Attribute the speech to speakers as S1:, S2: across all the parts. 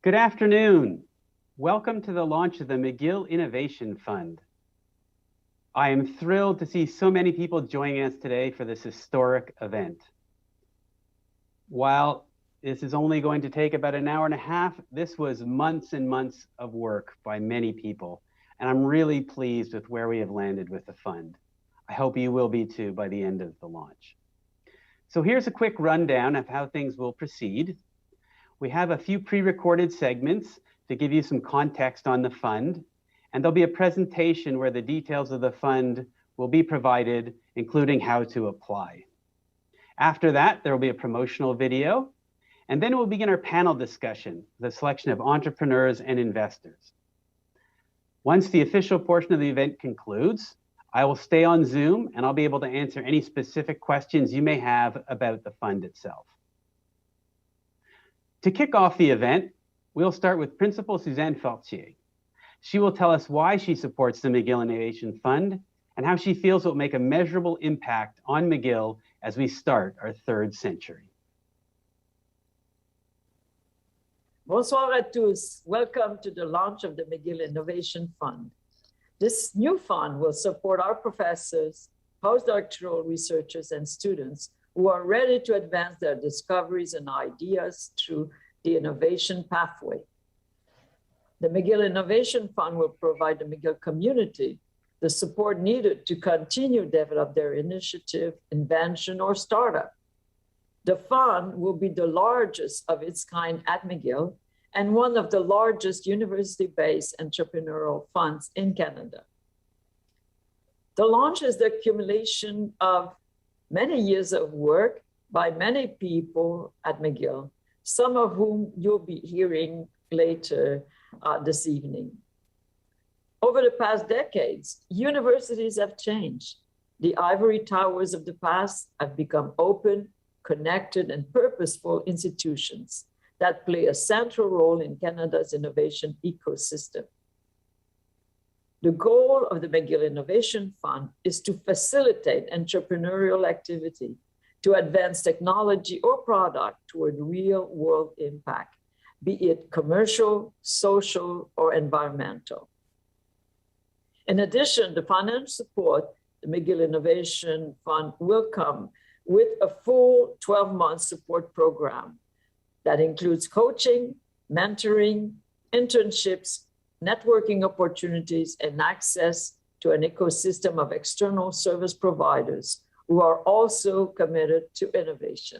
S1: Good afternoon. Welcome to the launch of the McGill Innovation Fund. I am thrilled to see so many people joining us today for this historic event. While this is only going to take about an hour and a half, this was months and months of work by many people, and I'm really pleased with where we have landed with the fund. I hope you will be too by the end of the launch. So here's a quick rundown of how things will proceed. We have a few pre-recorded segments to give you some context on the fund, and there'll be a presentation where the details of the fund will be provided, including how to apply. After that, there will be a promotional video, and then we'll begin our panel discussion, the selection of entrepreneurs and investors. Once the official portion of the event concludes, I will stay on Zoom and I'll be able to answer any specific questions you may have about the fund itself. To kick off the event, we'll start with Principal Suzanne Fortier. She will tell us why she supports the McGill Innovation Fund and how she feels it will make a measurable impact on McGill as we start our third century.
S2: Bonsoir à tous. Welcome to the launch of the McGill Innovation Fund. This new fund will support our professors, postdoctoral researchers, and students who are ready to advance their discoveries and ideas through the innovation pathway. The McGill Innovation Fund will provide the McGill community the support needed to continue to develop their initiative, invention, or startup. The fund will be the largest of its kind at McGill and one of the largest university-based entrepreneurial funds in Canada. The launch is the accumulation of many years of work by many people at McGill, some of whom you'll be hearing later this evening. Over the past decades, universities have changed. The ivory towers of the past have become open, connected, and purposeful institutions that play a central role in Canada's innovation ecosystem. The goal of the McGill Innovation Fund is to facilitate entrepreneurial activity, to advance technology or product toward real-world impact, be it commercial, social, or environmental. In addition, the financial support, the McGill Innovation Fund will come with a full 12-month support program that includes coaching, mentoring, internships, networking opportunities, and access to an ecosystem of external service providers who are also committed to innovation.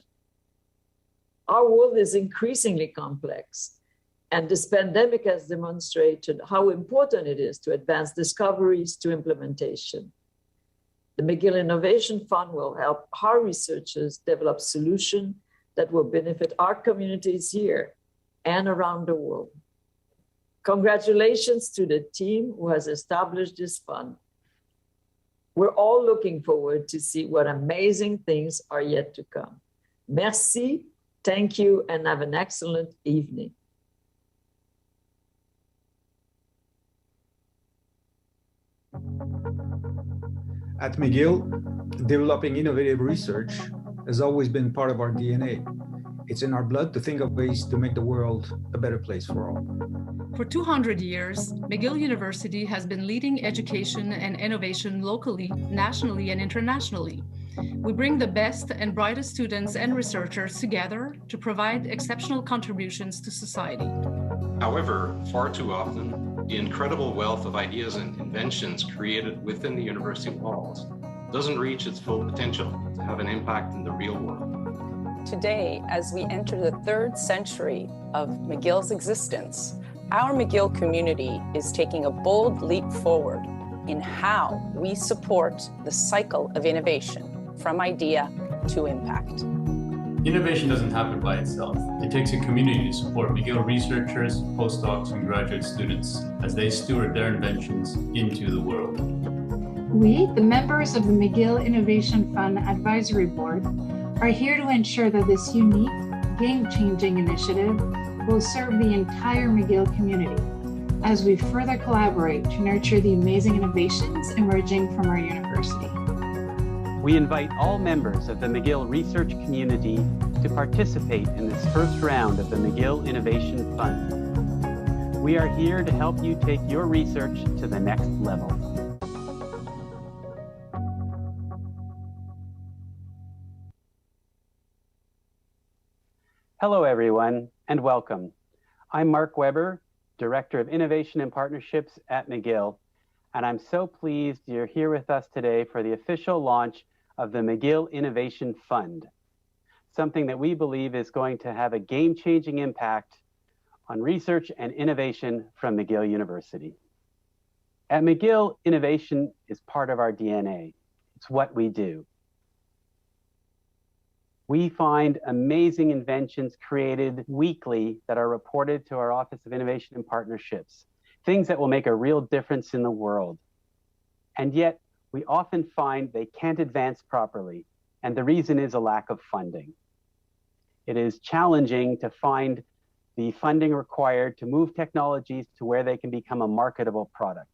S2: Our world is increasingly complex, and this pandemic has demonstrated how important it is to advance discoveries to implementation. The McGill Innovation Fund will help our researchers develop solutions that will benefit our communities here and around the world. Congratulations to the team who has established this fund. We're all looking forward to see what amazing things are yet to come. Merci, thank you, and have an excellent evening.
S3: At McGill, developing innovative research has always been part of our DNA. It's in our blood to think of ways to make the world a better place for all.
S4: For 200 years, McGill University has been leading education and innovation locally, nationally, and internationally. We bring the best and brightest students and researchers together to provide exceptional contributions to society.
S5: However, far too often, the incredible wealth of ideas and inventions created within the university walls doesn't reach its full potential to have an impact in the real world.
S6: Today, as we enter the third century of McGill's existence, our McGill community is taking a bold leap forward in how we support the cycle of innovation from idea to impact.
S7: Innovation doesn't happen by itself. It takes a community to support McGill researchers, postdocs, and graduate students as they steward their inventions into the world.
S8: We, the members of the McGill Innovation Fund Advisory Board, are here to ensure that this unique, game-changing initiative will serve the entire McGill community as we further collaborate to nurture the amazing innovations emerging from our university.
S1: We invite all members of the McGill research community to participate in this first round of the McGill Innovation Fund. We are here to help you take your research to the next level. Hello, everyone, and welcome. I'm Mark Weber, Director of Innovation and Partnerships at McGill, and I'm so pleased you're here with us today for the official launch of the McGill Innovation Fund, something that we believe is going to have a game-changing impact on research and innovation from McGill University. At McGill, innovation is part of our DNA. It's what we do. We find amazing inventions created weekly that are reported to our Office of Innovation and Partnerships, things that will make a real difference in the world. And yet, we often find they can't advance properly, and the reason is a lack of funding. It is challenging to find the funding required to move technologies to where they can become a marketable product.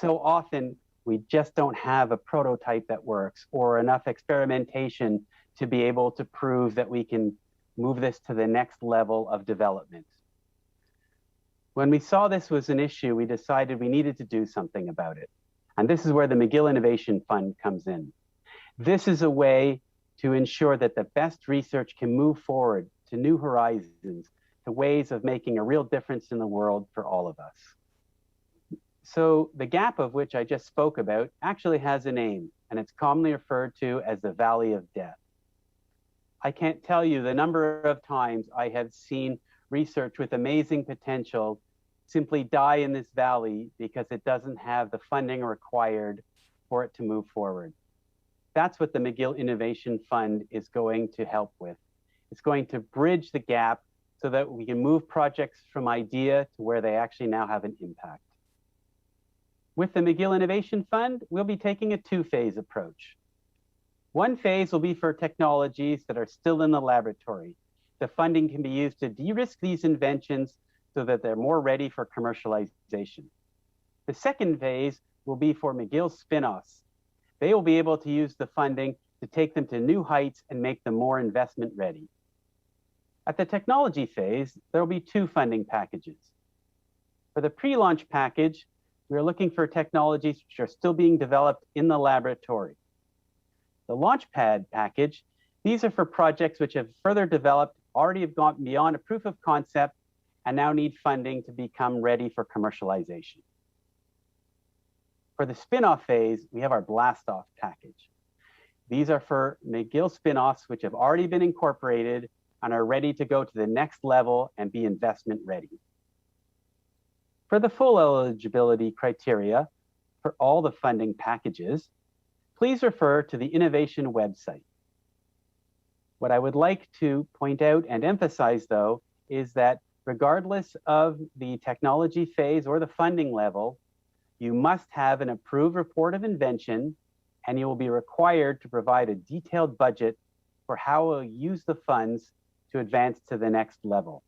S1: So often, we just don't have a prototype that works or enough experimentation to be able to prove that we can move this to the next level of development. When we saw this was an issue, we decided we needed to do something about it. And this is where the McGill Innovation Fund comes in. This is a way to ensure that the best research can move forward to new horizons, to ways of making a real difference in the world for all of us. So the gap of which I just spoke about actually has a name, and it's commonly referred to as the Valley of Death. I can't tell you the number of times I have seen research with amazing potential simply die in this valley because it doesn't have the funding required for it to move forward. That's what the McGill Innovation Fund is going to help with. It's going to bridge the gap so that we can move projects from idea to where they actually now have an impact. With the McGill Innovation Fund, we'll be taking a two-phase approach. One phase will be for technologies that are still in the laboratory. The funding can be used to de-risk these inventions so that they're more ready for commercialization. The second phase will be for McGill spin-offs. They will be able to use the funding to take them to new heights and make them more investment ready. At the technology phase, there will be two funding packages. For the pre-launch package, we're looking for technologies which are still being developed in the laboratory. The Launchpad package, these are for projects which have further developed, already have gone beyond a proof of concept, and now need funding to become ready for commercialization. For the spin-off phase, we have our Blast-Off package. These are for McGill spin-offs which have already been incorporated and are ready to go to the next level and be investment ready. For the full eligibility criteria for all the funding packages, please refer to the innovation website. What I would like to point out and emphasize, though, is that regardless of the technology phase or the funding level, you must have an approved report of invention, and you will be required to provide a detailed budget for how we'll use the funds to advance to the next level.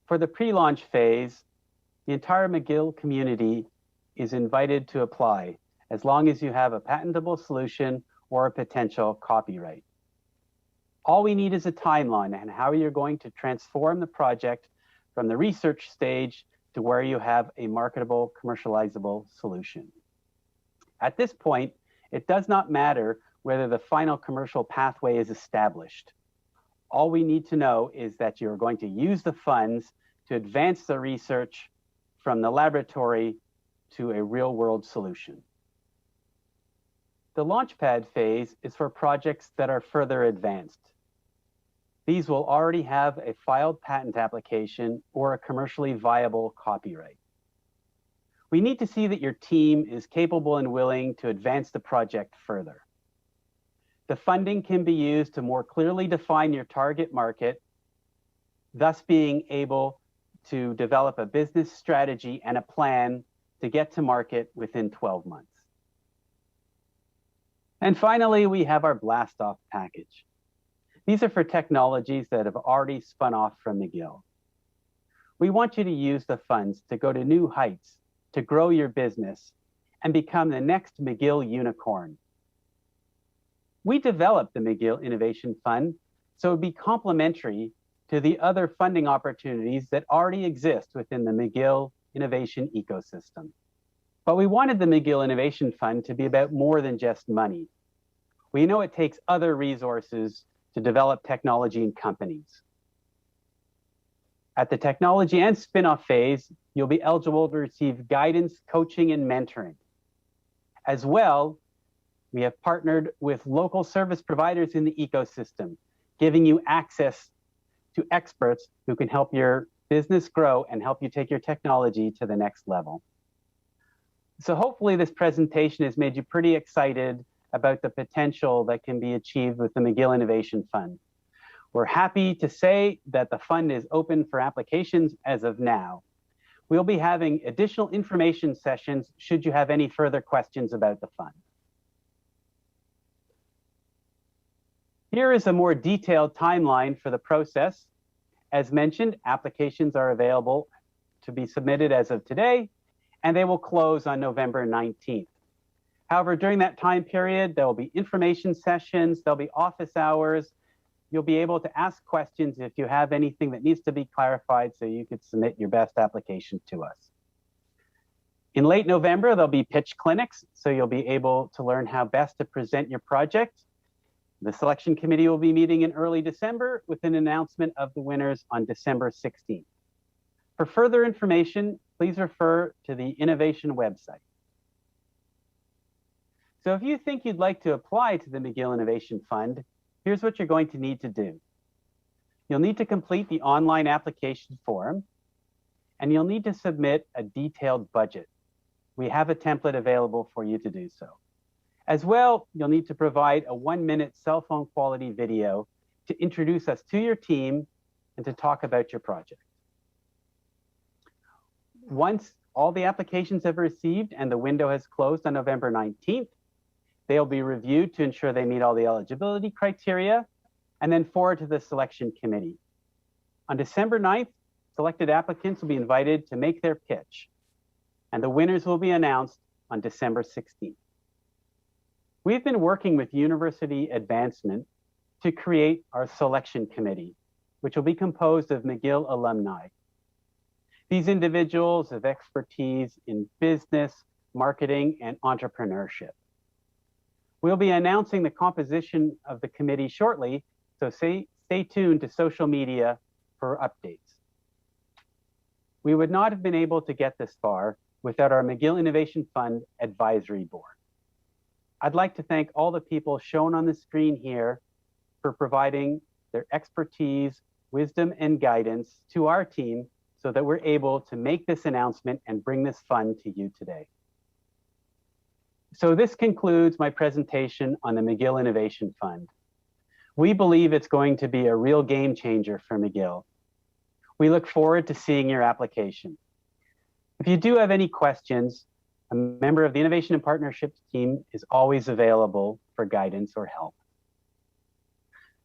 S1: For the pre-launch phase, the entire McGill community is invited to apply, as long as you have a patentable solution or a potential copyright. All we need is a timeline and how you're going to transform the project from the research stage to where you have a marketable, commercializable solution. At this point, it does not matter whether the final commercial pathway is established. All we need to know is that you're going to use the funds to advance the research from the laboratory to a real-world solution. The Launchpad phase is for projects that are further advanced. These will already have a filed patent application or a commercially viable copyright. We need to see that your team is capable and willing to advance the project further. The funding can be used to more clearly define your target market, thus being able to develop a business strategy and a plan to get to market within 12 months. And finally, we have our Blast-Off package. These are for technologies that have already spun off from McGill. We want you to use the funds to go to new heights, to grow your business, and become the next McGill unicorn. We developed the McGill Innovation Fund so it would be complementary to the other funding opportunities that already exist within the McGill Innovation ecosystem. But we wanted the McGill Innovation Fund to be about more than just money. We know it takes other resources to develop technology in companies. At the technology and spin-off phase, you'll be eligible to receive guidance, coaching, and mentoring. As well, we have partnered with local service providers in the ecosystem, giving you access to experts who can help your business grow and help you take your technology to the next level. So hopefully this presentation has made you pretty excited about the potential that can be achieved with the McGill Innovation Fund. We're happy to say that the fund is open for applications as of now. We'll be having additional information sessions should you have any further questions about the fund. Here is a more detailed timeline for the process. As mentioned, applications are available to be submitted as of today, and they will close on November 19th. However, during that time period, there will be information sessions, there'll be office hours. You'll be able to ask questions if you have anything that needs to be clarified so you could submit your best application to us. In late November, there'll be pitch clinics, so you'll be able to learn how best to present your project. The selection committee will be meeting in early December with an announcement of the winners on December 16th. For further information, please refer to the Innovation website. So if you think you'd like to apply to the McGill Innovation Fund, here's what you're going to need to do. You'll need to complete the online application form, and you'll need to submit a detailed budget. We have a template available for you to do so. As well, you'll need to provide a 1-minute cell phone quality video to introduce us to your team and to talk about your project. Once all the applications have received and the window has closed on November 19th, they'll be reviewed to ensure they meet all the eligibility criteria and then forward to the selection committee. On December 9th, selected applicants will be invited to make their pitch, and the winners will be announced on December 16th. We've been working with University Advancement to create our selection committee, which will be composed of McGill alumni. These individuals have expertise in business, marketing, and entrepreneurship. We'll be announcing the composition of the committee shortly, so stay tuned to social media for updates. We would not have been able to get this far without our McGill Innovation Fund Advisory Board. I'd like to thank all the people shown on the screen here for providing their expertise, wisdom, and guidance to our team so that we're able to make this announcement and bring this fund to you today. So this concludes my presentation on the McGill Innovation Fund. We believe it's going to be a real game changer for McGill. We look forward to seeing your application. If you do have any questions, a member of the Innovation and Partnerships team is always available for guidance or help.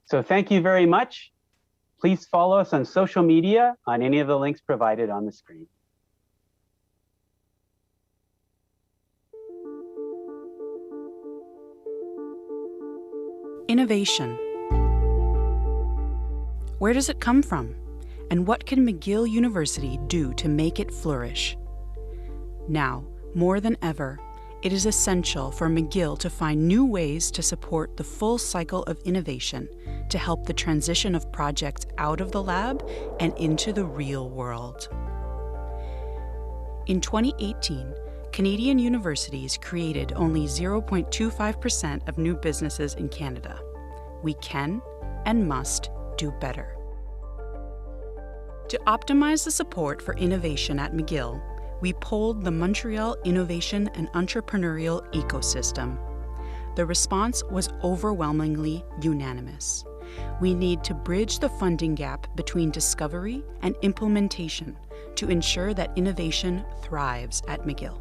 S1: So thank you very much. Please follow us on social media on any of the links provided on the screen.
S9: Innovation. Where does it come from? And what can McGill University do to make it flourish? Now, more than ever, it is essential for McGill to find new ways to support the full cycle of innovation to help the transition of projects out of the lab and into the real world. In 2018, Canadian universities created only 0.25% of new businesses in Canada. We can and must do better. To optimize the support for innovation at McGill, we polled the Montreal innovation and entrepreneurial ecosystem. The response was overwhelmingly unanimous. We need to bridge the funding gap between discovery and implementation to ensure that innovation thrives at McGill.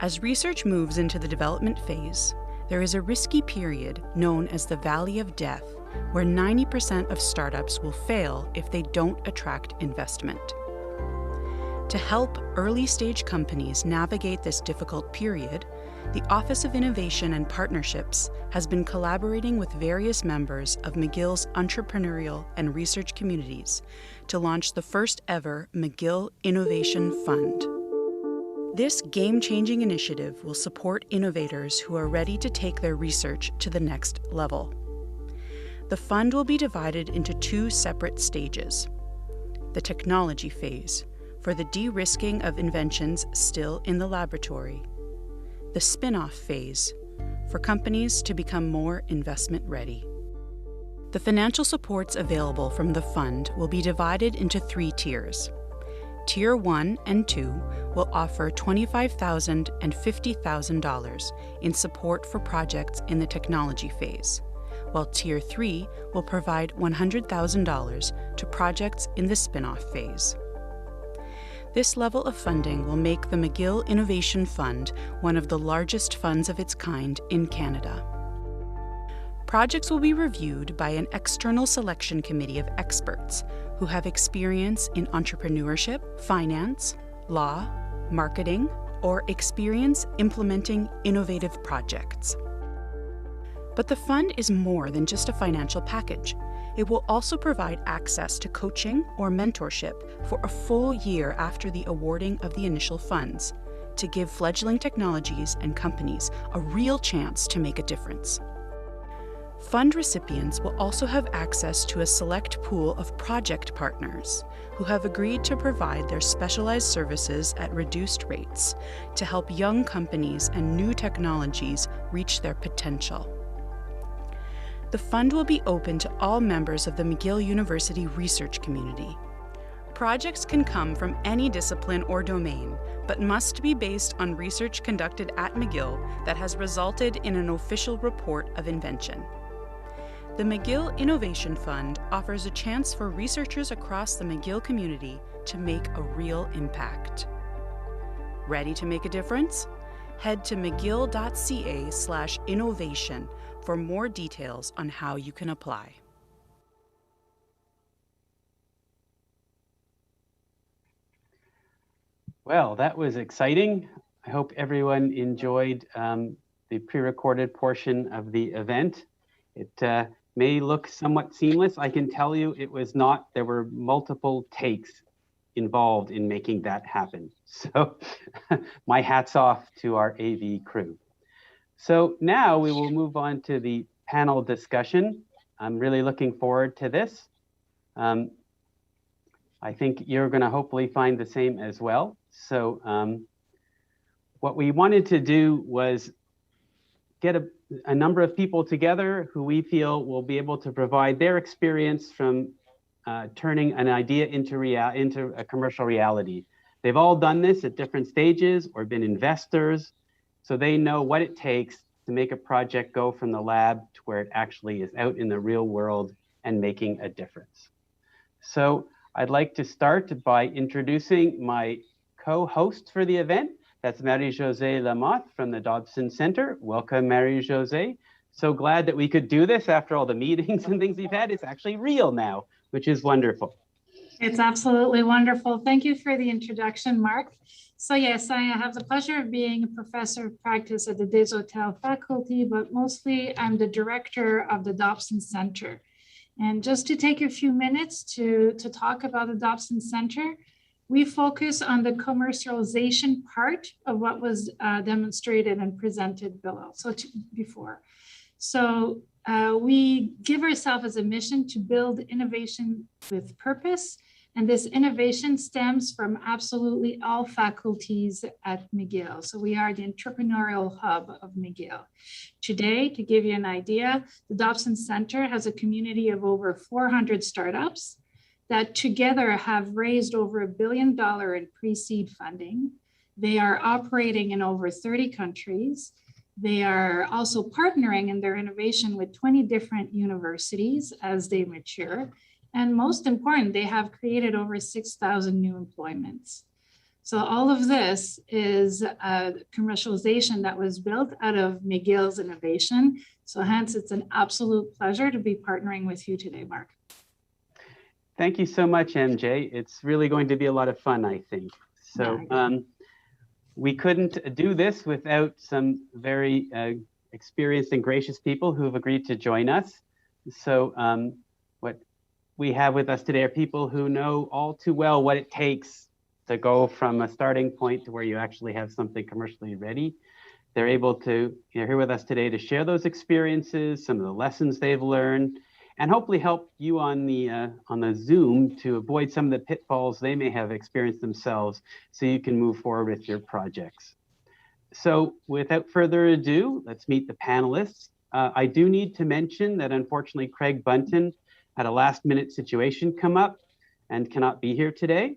S9: As research moves into the development phase, there is a risky period known as the Valley of Death, where 90% of startups will fail if they don't attract investment. To help early-stage companies navigate this difficult period, the Office of Innovation and Partnerships has been collaborating with various members of McGill's entrepreneurial and research communities to launch the first ever McGill Innovation Fund. This game-changing initiative will support innovators who are ready to take their research to the next level. The fund will be divided into two separate stages. The technology phase, for the de-risking of inventions still in the laboratory. The spin-off phase, for companies to become more investment ready. The financial supports available from the fund will be divided into three tiers. Tier 1 and 2 will offer $25,000 and $50,000 in support for projects in the technology phase, while Tier 3 will provide $100,000 to projects in the spin-off phase. This level of funding will make the McGill Innovation Fund one of the largest funds of its kind in Canada. Projects will be reviewed by an external selection committee of experts who have experience in entrepreneurship, finance, law, marketing, or experience implementing innovative projects. But the fund is more than just a financial package. It will also provide access to coaching or mentorship for a full year after the awarding of the initial funds, to give fledgling technologies and companies a real chance to make a difference. Fund recipients will also have access to a select pool of project partners who have agreed to provide their specialized services at reduced rates to help young companies and new technologies reach their potential. The fund will be open to all members of the McGill University research community. Projects can come from any discipline or domain, but must be based on research conducted at McGill that has resulted in an official report of invention. The McGill Innovation Fund offers a chance for researchers across the McGill community to make a real impact. Ready to make a difference? Head to mcgill.ca/innovation for more details on how you can apply.
S1: Well, that was exciting. I hope everyone enjoyed the pre-recorded portion of the event. It may look somewhat seamless. I can tell you it was not. There were multiple takes involved in making that happen. So my hat's off to our AV crew. So now we will move on to the panel discussion. I'm really looking forward to this. I think you're going to hopefully find the same as well. So what we wanted to do was get a number of people together who we feel will be able to provide their experience from turning an idea into a commercial reality. They've all done this at different stages or been investors, so they know what it takes to make a project go from the lab to where it actually is out in the real world and making a difference. So I'd like to start by introducing my co-host for the event. That's Marie-Josée Lamotte from the Dobson Center. Welcome, Marie-Josée. So glad that we could do this after all the meetings and things we've had. It's actually real now, which is wonderful.
S8: It's absolutely wonderful. Thank you for the introduction, Mark. So yes, I have the pleasure of being a professor of practice at the Des Hôtels faculty, but mostly I'm the director of the Dobson Center. And just to take a few minutes to talk about the Dobson Center, we focus on the commercialization part of what was demonstrated and presented below, before. So we give ourselves as a mission to build innovation with purpose. And this innovation stems from absolutely all faculties at McGill. So we are the entrepreneurial hub of McGill. Today, to give you an idea, the Dobson Center has a community of over 400 startups that together have raised over $1 billion in pre-seed funding. They are operating in over 30 countries. They are also partnering in their innovation with 20 different universities as they mature. And most important, they have created over 6,000 new employments. So all of this is a commercialization that was built out of McGill's innovation. So hence, it's an absolute pleasure to be partnering with you today, Mark.
S1: Thank you so much, MJ. It's really going to be a lot of fun, I think. So We couldn't do this without some very experienced and gracious people who have agreed to join us. So what we have with us today are people who know all too well what it takes to go from a starting point to where you actually have something commercially ready. They're able to, they're here with us today to share those experiences, some of the lessons they've learned, and hopefully help you on the Zoom to avoid some of the pitfalls they may have experienced themselves so you can move forward with your projects. So without further ado, let's meet the panelists. I do need to mention that unfortunately Craig Buntin had a last-minute situation come up and cannot be here today.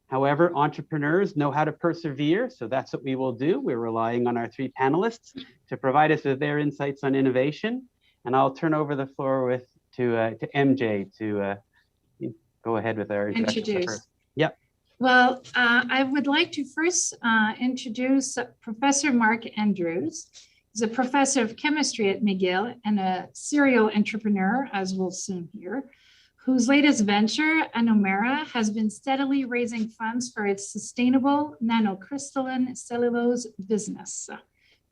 S1: However, entrepreneurs know how to persevere, so that's what we will do. We're relying on our three panelists to provide us with their insights on innovation. And I'll turn over the floor to MJ to go ahead with our introduction. Yep.
S8: Well, I would like to first introduce Professor Mark Andrews. He's a professor of chemistry at McGill and a serial entrepreneur, as we'll soon hear, whose latest venture, Anomera, has been steadily raising funds for its sustainable nanocrystalline cellulose business.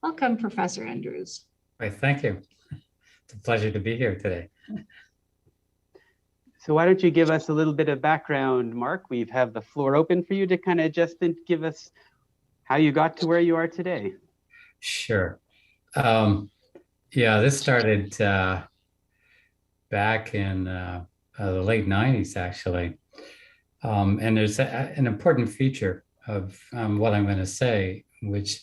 S8: Welcome, Professor Andrews.
S10: Right, thank you. It's a pleasure to be here today.
S1: So why don't you give us a little bit of background, Mark? We have the floor open for you to kind of just give us how you got to where you are today.
S10: Sure. Yeah, this started back in the late 90s, actually. And there's an important feature of what I'm going to say, which,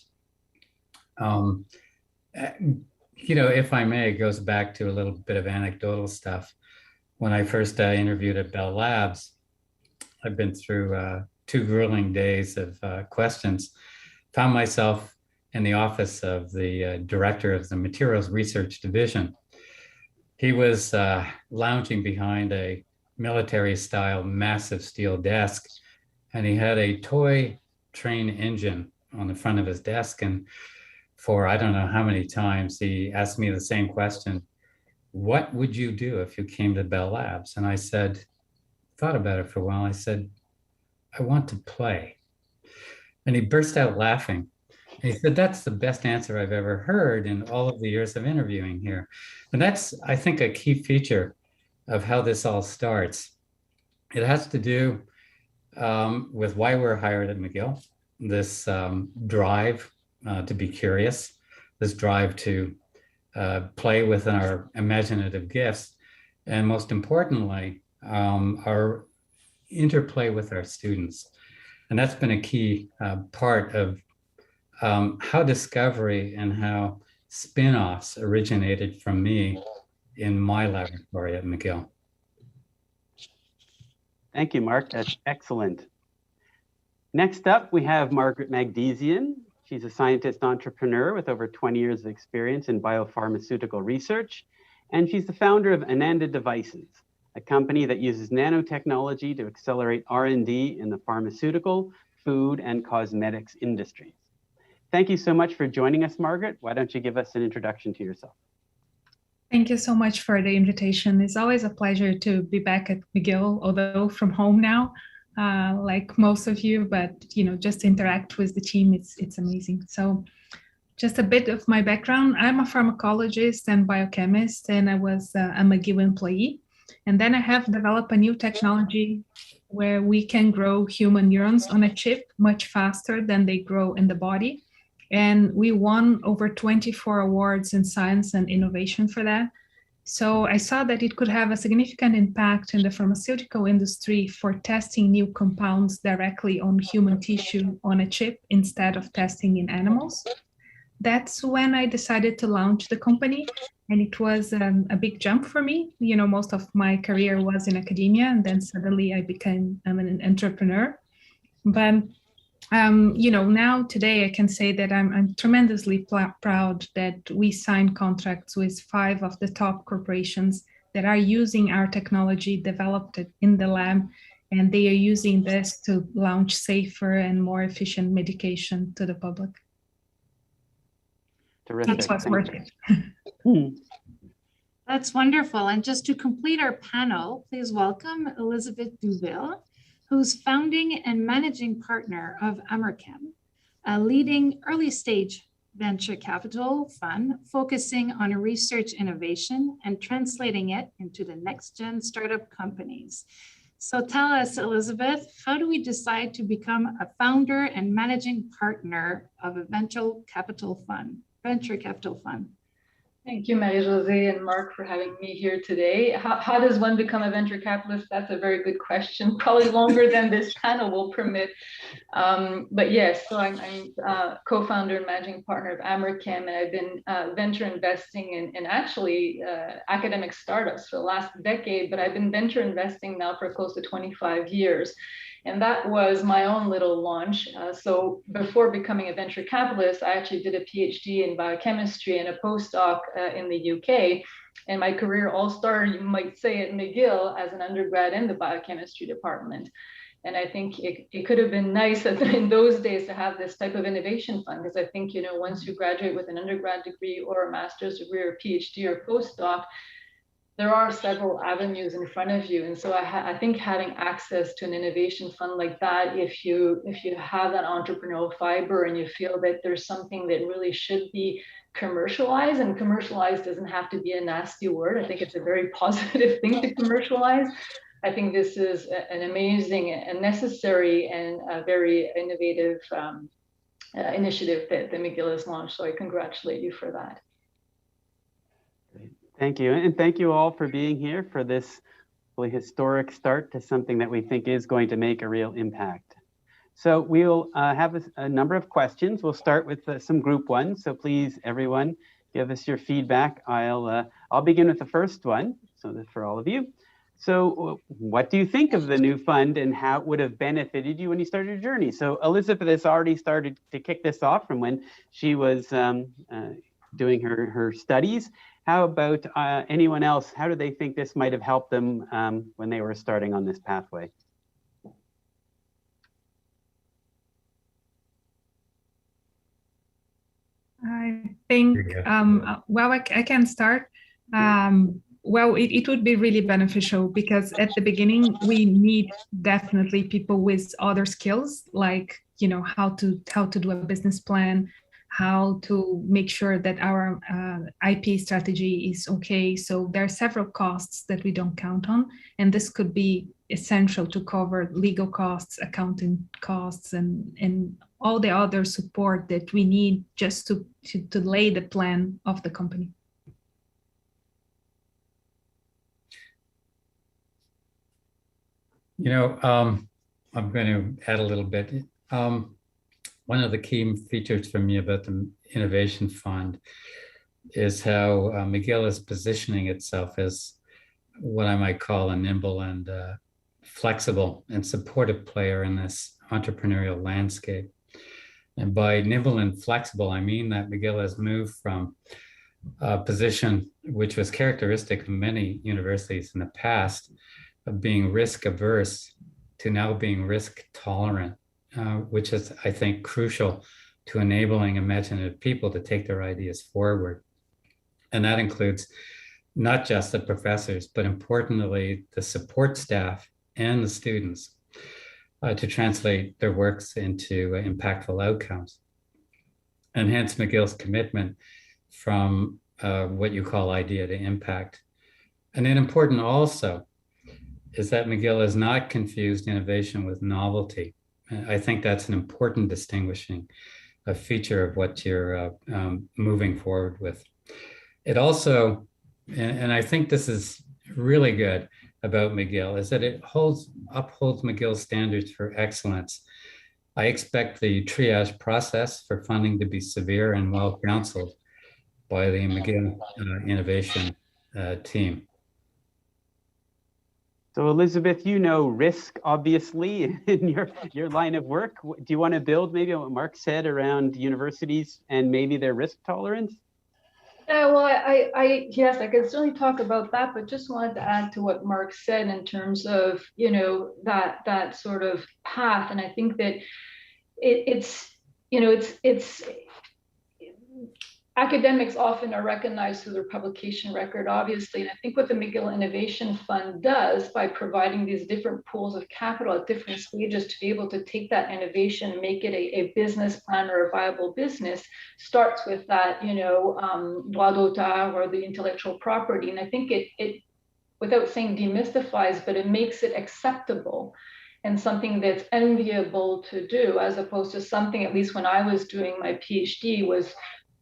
S10: you know, if I may, it goes back to a little bit of anecdotal stuff. When I first interviewed at Bell Labs, I've been through 2 grueling days of questions, found myself in the office of the director of the Materials Research Division. He was lounging behind a military-style massive steel desk, and he had a toy train engine on the front of his desk. And for I don't know how many times, he asked me the same question: what would you do if you came to Bell Labs? And I said, thought about it for a while. I said, I want to play. And he burst out laughing. And he said, that's the best answer I've ever heard in all of the years of interviewing here. And that's, I think, a key feature of how this all starts. It has to do with why we're hired at McGill, this drive to be curious, this drive to play within our imaginative gifts, and most importantly, our interplay with our students. And that's been a key part of how discovery and how spin-offs originated from me in my laboratory at McGill.
S1: Thank you, Mark. That's excellent. Next up, we have Margaret Magdesian. She's a scientist entrepreneur with over 20 years of experience in biopharmaceutical research, and she's the founder of Ananda Devices, a company that uses nanotechnology to accelerate R&D in the pharmaceutical, food, and cosmetics industries. Thank you so much for joining us, Margaret. Why don't you give us an introduction to yourself?
S11: Thank you so much for the invitation. It's always a pleasure to be back at McGill, although from home now. Like most of you, but you know, just interact with the team. It's amazing. So just a bit of my background. I'm a pharmacologist and biochemist, and I was a McGill employee. And then I have developed a new technology where we can grow human neurons on a chip much faster than they grow in the body. And we won over 24 awards in science and innovation for that. So I saw that it could have a significant impact in the pharmaceutical industry for testing new compounds directly on human tissue on a chip instead of testing in animals. That's when I decided to launch the company. And it was a big jump for me. You know, most of my career was in academia, and then suddenly I became an entrepreneur. But you know, now today I can say that I'm tremendously proud that we signed contracts with 5 of the top corporations that are using our technology developed in the lab, and they are using this to launch safer and more efficient medication to the public.
S1: Terrific.
S11: That's what's worth it.
S8: That's wonderful. And just to complete our panel, please welcome Elizabeth Douville, who's founding and managing partner of Amerchem, a leading early stage venture capital fund focusing on research innovation and translating it into the next gen startup companies. So tell us, Elizabeth, how do we decide to become a founder and managing partner of a venture capital fund?
S11: Thank you, Marie-Josée and Mark, for having me here today. How does one become a venture capitalist? That's a very good question, probably longer than this panel will permit. But yes, so I'm co-founder and managing partner of Amerchem, and I've been venture investing in actually academic startups for the last decade, but I've been venture investing now for close to 25 years. And that was my own little launch. So before becoming a venture capitalist, I actually did a PhD in biochemistry and a postdoc in the UK. And my career all started, you might say, at McGill as an undergrad in the biochemistry department. And I think it could have been nice in those days to have this type of innovation fund, because I think, once you graduate with an undergrad degree or a master's degree or PhD or postdoc, there are several avenues in front of you. And so I think having access to an innovation fund like that, if you have that entrepreneurial fiber and you feel that there's something that really should be commercialized, and commercialized doesn't have to be a nasty word. I think it's a very positive thing to commercialize. I think this is an amazing and necessary and a very innovative initiative that McGill has launched. So I congratulate you for that.
S1: Thank you. And thank you all for being here for this really historic start to something that we think is going to make a real impact. So we'll have a number of questions. We'll start with some group ones. So please, everyone, give us your feedback. I'll begin with the first one. So that's for all of you. So what do you think of the new fund and how it would have benefited you when you started your journey? So Elizabeth has already started to kick this off from when she was doing her studies. How about anyone else? How do they think this might have helped them when they were starting on this pathway?
S11: I think, well, I can start. Well, it would be really beneficial because at the beginning, we need definitely people with other skills, like, how to do a business plan, how to make sure that our IP strategy is okay. So there are several costs that we don't count on, and this could be essential to cover legal costs, accounting costs, and all the other support that we need just to lay the plan of the company.
S10: I'm going to add a little bit. One of the key features for me about the Innovation Fund is how McGill is positioning itself as what I might call a nimble and flexible and supportive player in this entrepreneurial landscape. And by nimble and flexible, I mean that McGill has moved from a position which was characteristic of many universities in the past of being risk averse to now being risk tolerant. Which is, I think, crucial to enabling imaginative people to take their ideas forward. And that includes not just the professors, but importantly, the support staff and the students to translate their works into impactful outcomes. And hence McGill's commitment from what you call idea to impact. And then important also is that McGill has not confused innovation with novelty. I think that's an important distinguishing feature of what you're moving forward with. It also, and I think this is really good about McGill, is that it upholds McGill's standards for excellence. I expect the triage process for funding to be severe and well counseled by the McGill Innovation team.
S1: So Elizabeth, risk obviously in your line of work. Do you want to build maybe on what Mark said around universities and maybe their risk tolerance?
S11: Yeah, well, yes, I can certainly talk about that, but just wanted to add to what Mark said in terms of, that sort of path. And I think that it's academics often are recognized through their publication record, obviously. And I think what the McGill Innovation Fund does by providing these different pools of capital at different stages to be able to take that innovation and make it a business plan or a viable business starts with that, droit d'auteur or the intellectual property. And I think it without saying demystifies, but it makes it acceptable and something that's enviable to do, as opposed to something, at least when I was doing my PhD, was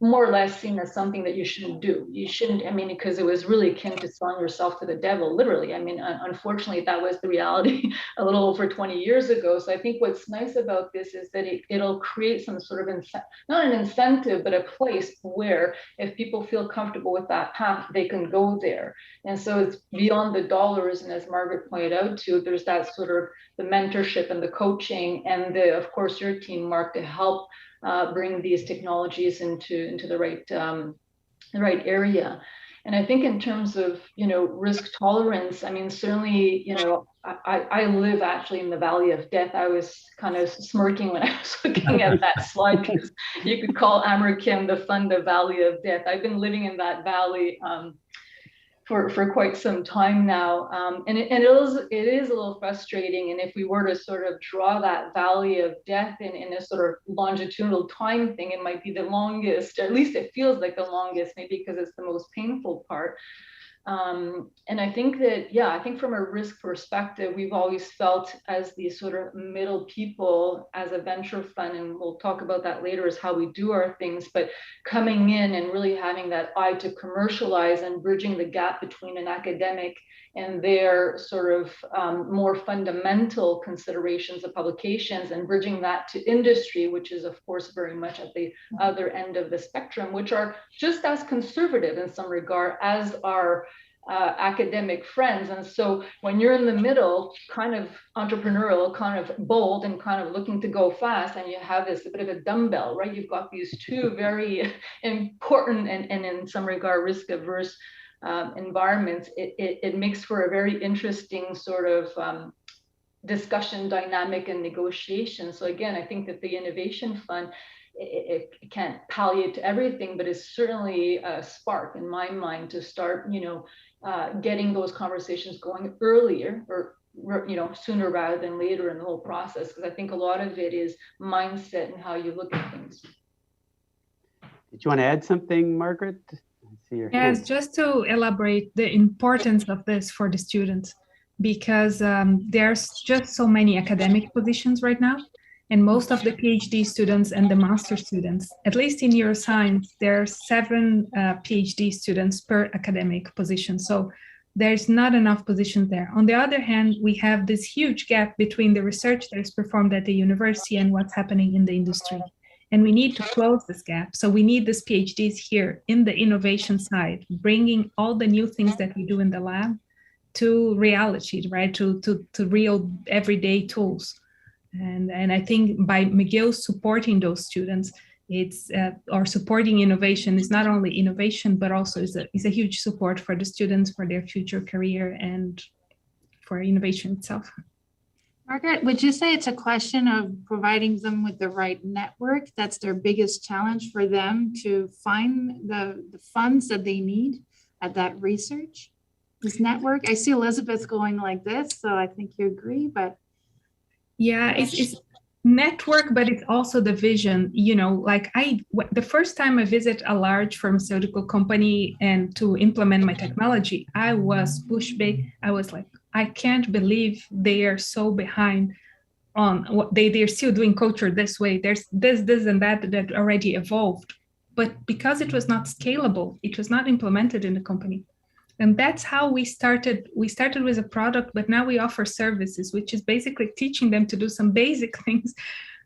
S11: more or less seen as something that you shouldn't do. You shouldn't, because it was really akin to selling yourself to the devil, literally. Unfortunately, that was the reality a little over 20 years ago. So I think what's nice about this is that it'll create some sort of, not an incentive, but a place where if people feel comfortable with that path, they can go there. And so it's beyond the dollars. And as Margaret pointed out too, there's that sort of the mentorship and the coaching and of course, your team, Mark, to help bring these technologies into the right area. And I think in terms of, risk tolerance, certainly, I live actually in the Valley of Death. I was kind of smirking when I was looking at that slide, because you could call American the fund the Valley of Death. I've been living in that valley for quite some time now. And it is a little frustrating. And if we were to sort of draw that Valley of Death in a sort of longitudinal time thing, it might be the longest, or at least it feels like the longest, maybe because it's the most painful part. And I think that, I think from a risk perspective, we've always felt as the sort of middle people as a venture fund, and we'll talk about that later, is how we do our things, but coming in and really having that eye to commercialize and bridging the gap between an academic and their sort of more fundamental considerations of publications, and bridging that to industry, which is of course very much at the other end of the spectrum, which are just as conservative in some regard as our academic friends. And so when you're in the middle, kind of entrepreneurial, kind of bold, and kind of looking to go fast, and you have this a bit of a dumbbell, right? You've got these two very important and in some regard risk averse environments. It makes for a very interesting sort of discussion dynamic and negotiation. So again, I think that the Innovation Fund, it can't palliate everything, but it's certainly a spark in my mind to start, getting those conversations going earlier, or sooner rather than later in the whole process, because I think a lot of it is mindset and how you look at things.
S1: Did you want to add something, Margaret?
S11: Yes, just to elaborate the importance of this for the students, because there's just so many academic positions right now. And most of the PhD students and the master students, at least in neuroscience, there are 7 PhD students per academic position. So there's not enough positions there. On the other hand, we have this huge gap between the research that is performed at the university and what's happening in the industry. And we need to close this gap. So we need these PhDs here in the innovation side, bringing all the new things that we do in the lab to reality, right? To real everyday tools. And I think by McGill supporting those students, it's or supporting innovation is not only innovation, but also is a huge support for the students, for their future career, and for innovation itself.
S8: Margaret, would you say it's a question of providing them with the right network? That's their biggest challenge for them to find the funds that they need at that research? This network? I see Elizabeth going like this, so I think you agree, but.
S11: Yeah, it's network, but it's also the vision. Like the first time I visit a large pharmaceutical company and to implement my technology, I was pushed back. I was like, I can't believe they are so behind on what they're still doing culture this way. There's this and that already evolved, but because it was not scalable, it was not implemented in the company. And that's how we started. We started with a product, but now we offer services, which is basically teaching them to do some basic things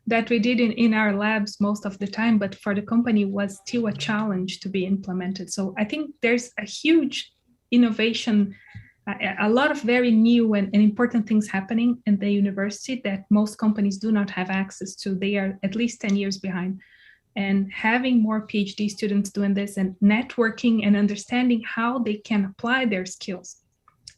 S11: that we did in our labs most of the time, but for the company was still a challenge to be implemented. So I think there's a huge innovation, a lot of very new and important things happening in the university that most companies do not have access to. They are at least 10 years behind. And having more PhD students doing this and networking and understanding how they can apply their skills.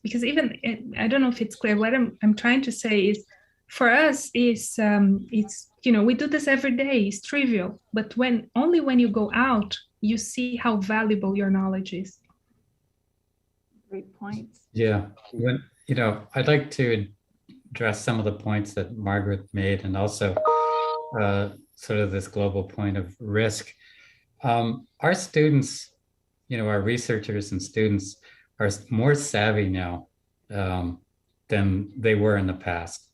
S11: Because even, I don't know if it's clear, what I'm trying to say is, for us, it's we do this every day, it's trivial, but only when you go out you see how valuable your knowledge is.
S8: Great points.
S10: Yeah, I'd like to address some of the points that Margaret made, and also sort of this global point of risk. Our students, our researchers and students are more savvy now than they were in the past.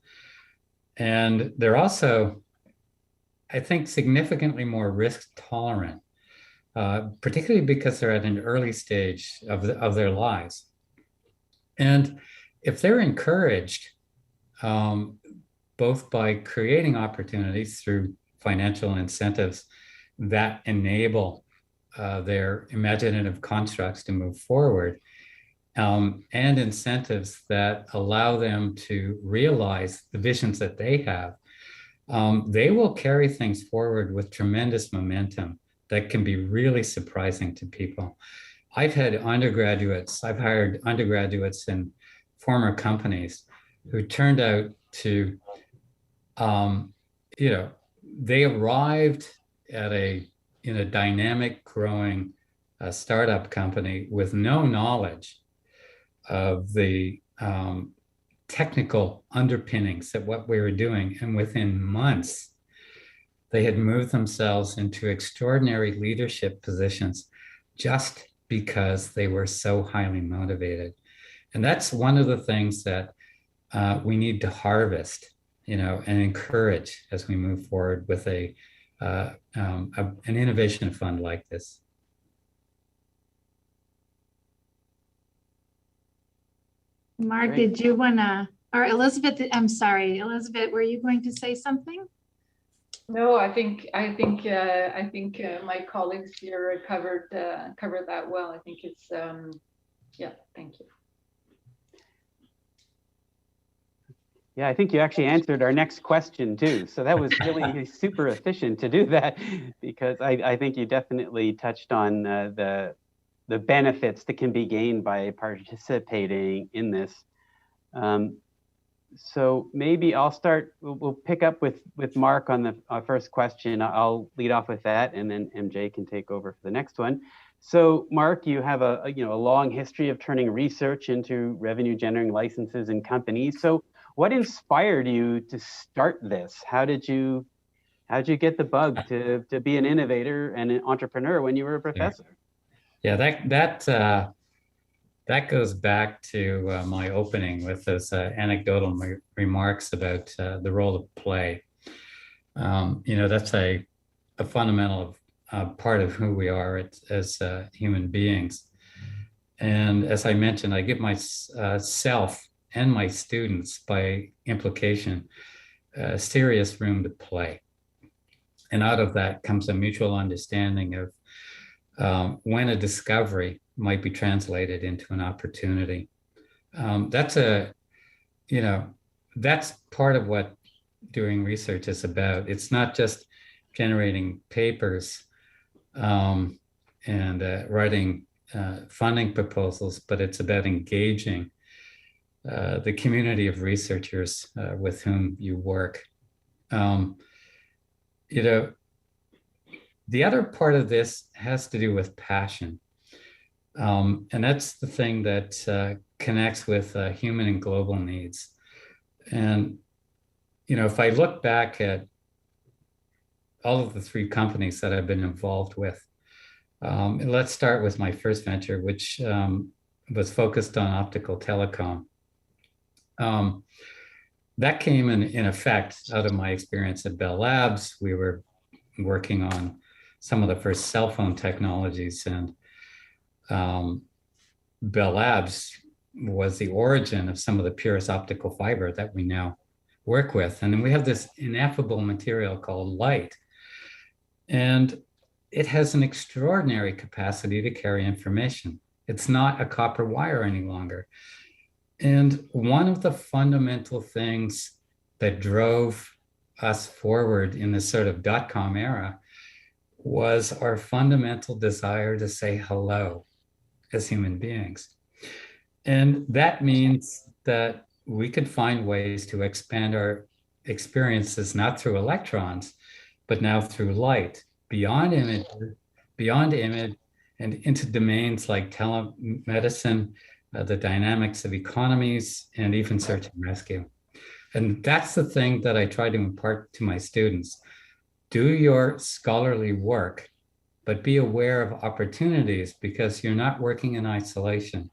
S10: And they're also, I think, significantly more risk tolerant, particularly because they're at an early stage of their lives. And if they're encouraged, both by creating opportunities through financial incentives that enable their imaginative constructs to move forward, and incentives that allow them to realize the visions that they have, they will carry things forward with tremendous momentum that can be really surprising to people. I've hired undergraduates in former companies who turned out to, they arrived at in a dynamic, growing startup company with no knowledge of the technical underpinnings of what we were doing. And within months, they had moved themselves into extraordinary leadership positions just because they were so highly motivated. And that's one of the things that we need to harvest, and encourage as we move forward with an innovation fund like this.
S8: Mark, did you wanna, or Elizabeth, I'm sorry, Elizabeth, were you going to say something?
S12: No, I think my colleagues here covered that well. I think it's yeah. Thank you.
S1: Yeah, I think you actually answered our next question too. So that was really super efficient to do that, because I think you definitely touched on the benefits that can be gained by participating in this. So maybe I'll start, we'll pick up with Mark on the first question. I'll lead off with that, and then MJ can take over for the next one. So Mark, you have a long history of turning research into revenue generating licenses and companies. So what inspired you to start this? How did you get the bug to be an innovator and an entrepreneur when you were a professor?
S10: Yeah, that goes back to my opening with those anecdotal remarks about the role of play. That's a fundamental part of who we are as human beings. And as I mentioned, I give myself and my students, by implication, serious room to play. And out of that comes a mutual understanding of when a discovery might be translated into an opportunity. That's part of what doing research is about. It's not just generating papers and writing funding proposals, but it's about engaging the community of researchers with whom you work. The other part of this has to do with passion. And that's the thing that connects with human and global needs. And, if I look back at all of the three companies that I've been involved with, let's start with my first venture, which was focused on optical telecom. That came in effect out of my experience at Bell Labs. We were working on some of the first cell phone technologies, and Bell Labs was the origin of some of the purest optical fiber that we now work with. And then we have this ineffable material called light. And it has an extraordinary capacity to carry information. It's not a copper wire any longer. And one of the fundamental things that drove us forward in this sort of dot-com era was our fundamental desire to say hello as human beings. And that means that we could find ways to expand our experiences, not through electrons, but now through light, beyond images, beyond image and into domains like telemedicine, the dynamics of economies, and even search and rescue. And that's the thing that I try to impart to my students. Do your scholarly work, but be aware of opportunities, because you're not working in isolation.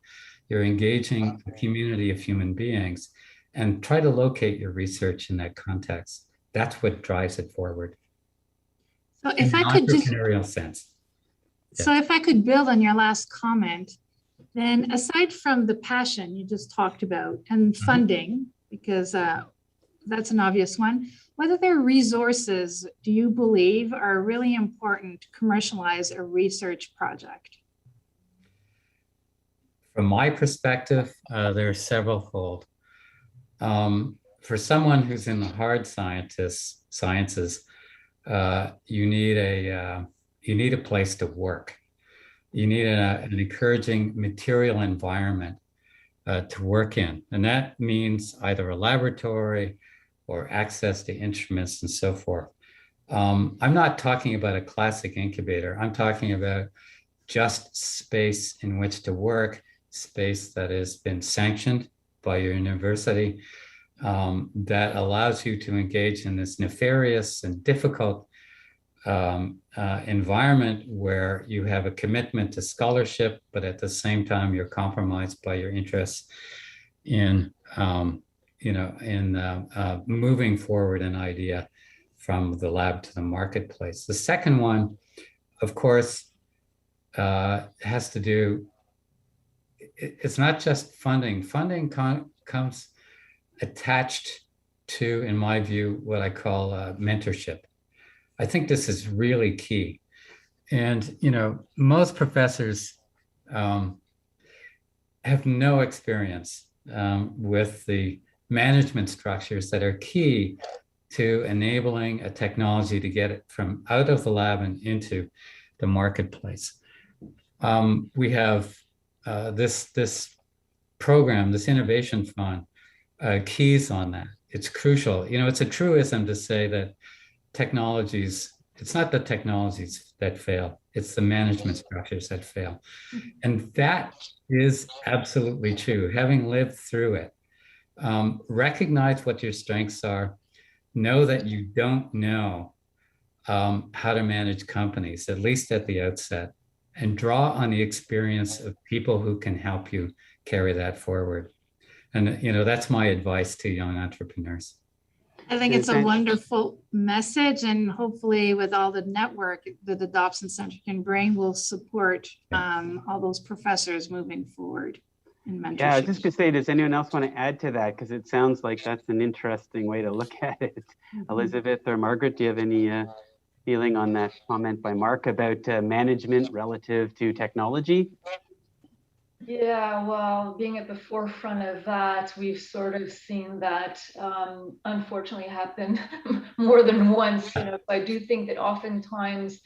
S10: You're engaging a community of human beings, and try to locate your research in that context. That's what drives it forward.
S8: So if I could just,
S10: entrepreneurial sense.
S8: So if I could build on your last comment, then aside from the passion you just talked about and funding, because that's an obvious one, what other resources do you believe are really important to commercialize a research project?
S10: From my perspective, there are several fold. For someone who's in the hard sciences, you need a place to work. You need an encouraging material environment to work in. And that means either a laboratory or access to instruments and so forth. I'm not talking about a classic incubator. I'm talking about just space in which to work, space that has been sanctioned by your university, that allows you to engage in this nefarious and difficult environment where you have a commitment to scholarship, but at the same time you're compromised by your interests in moving forward an idea from the lab to the marketplace. The second one, of course, has to do, it's not just funding. Funding comes attached to, in my view, what I call mentorship. I think this is really key. And, most professors have no experience with the management structures that are key to enabling a technology to get it from out of the lab and into the marketplace. We have this program, this innovation fund, keys on that. It's crucial. It's a truism to say that technologies, it's not the technologies that fail, it's the management structures that fail. And that is absolutely true. Having lived through it, recognize what your strengths are, know that you don't know how to manage companies, at least at the outset, and draw on the experience of people who can help you carry that forward. And, that's my advice to young entrepreneurs.
S8: I think it's a wonderful message, and hopefully with all the network that the Dobson Center can bring, will support all those professors moving forward in mentorship.
S1: Yeah, I was just going to say, does anyone else want to add to that? Because it sounds like that's an interesting way to look at it. Elizabeth or Margaret, do you have any feeling on that comment by Mark about management relative to technology?
S12: Yeah, well, being at the forefront of that, we've sort of seen that unfortunately happen more than once. So I do think that oftentimes,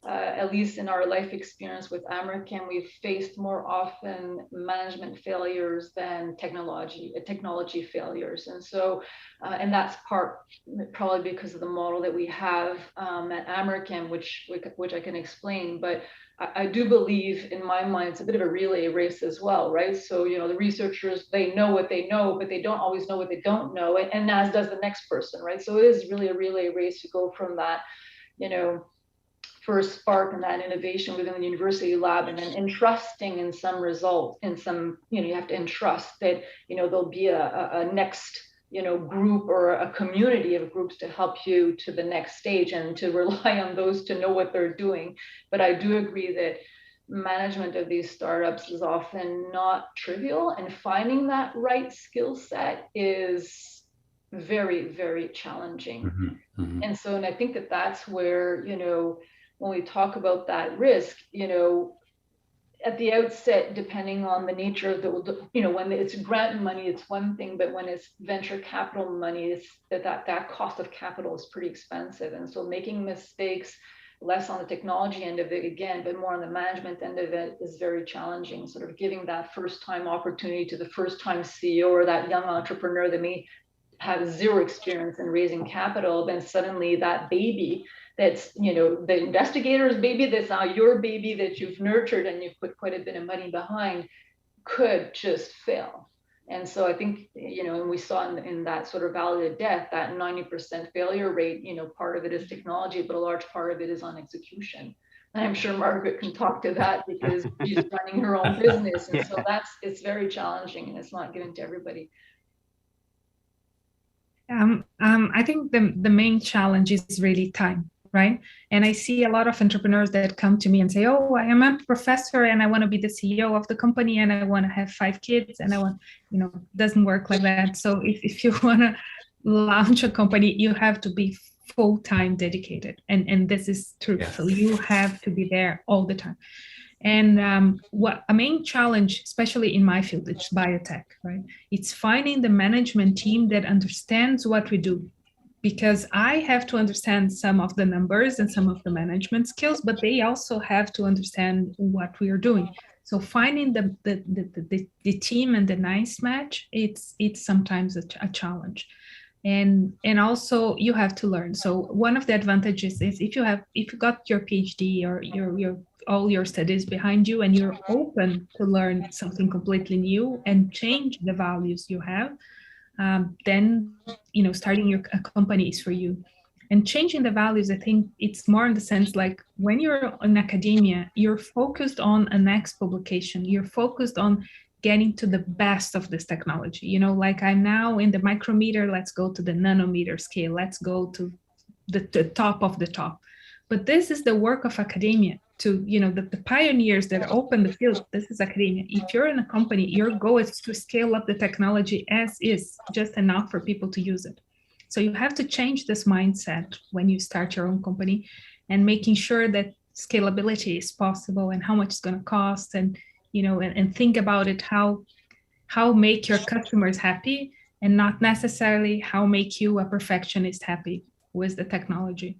S12: at least in our life experience with American, we've faced more often management failures than technology failures. And so, and that's probably because of the model that we have at American, which I can explain. But I do believe, in my mind, it's a bit of a relay race as well, right? So, the researchers, they know what they know, but they don't always know what they don't know, and as does the next person, right? So it is really a relay race to go from that, first spark and that innovation within the university lab, and then entrusting in some result, you have to entrust that, there'll be a next group or a community of groups to help you to the next stage, and to rely on those to know what they're doing. But I do agree that management of these startups is often not trivial, and finding that right skill set is very, very challenging. And so, and I think that that's where, when we talk about that risk, at the outset, depending on the nature of when it's grant money, it's one thing, but when it's venture capital money, it's that cost of capital is pretty expensive. And so making mistakes, less on the technology end of it again, but more on the management end of it, is very challenging. Sort of giving that first time opportunity to the first time CEO or that young entrepreneur that may have zero experience in raising capital, then suddenly that baby that's, you know, the investigator's baby, that's now your baby that you've nurtured and you've put quite a bit of money behind, could just fail. And so I think, you know, and we saw in that sort of valley of death, that 90% failure rate, you know, part of it is technology, but a large part of it is on execution. And I'm sure Margaret can talk to that because she's running her own business. And so it's very challenging and it's not given to everybody.
S11: I think the main challenge is really time, right? And I see a lot of entrepreneurs that come to me and say, oh, I am a professor and I want to be the CEO of the company and I want to have 5 kids and I want, you know, doesn't work like that. So if you want to launch a company, you have to be full-time dedicated. And this is true. Yes. So you have to be there all the time. And what a main challenge, especially in my field, it's biotech, right? It's finding the management team that understands what we do, because I have to understand some of the numbers and some of the management skills, but they also have to understand what we are doing. So finding the team and the nice match, it's sometimes a challenge. And also you have to learn. So one of the advantages is if you got your PhD or your all your studies behind you and you're open to learn something completely new and change the values you have, then, you know, starting a company is for you. And changing the values, I think it's more in the sense like when you're in academia, you're focused on a next publication, you're focused on getting to the best of this technology. You know, like I'm now in the micrometer, let's go to the nanometer scale, let's go to the top of the top. But this is the work of academia. To, you know, the pioneers that open the field, this is academia. If you're in a company, your goal is to scale up the technology as is, just enough for people to use it. So you have to change this mindset when you start your own company and making sure that scalability is possible and how much it's going to cost, and, you know, and think about it, how make your customers happy and not necessarily how make you a perfectionist happy with the technology.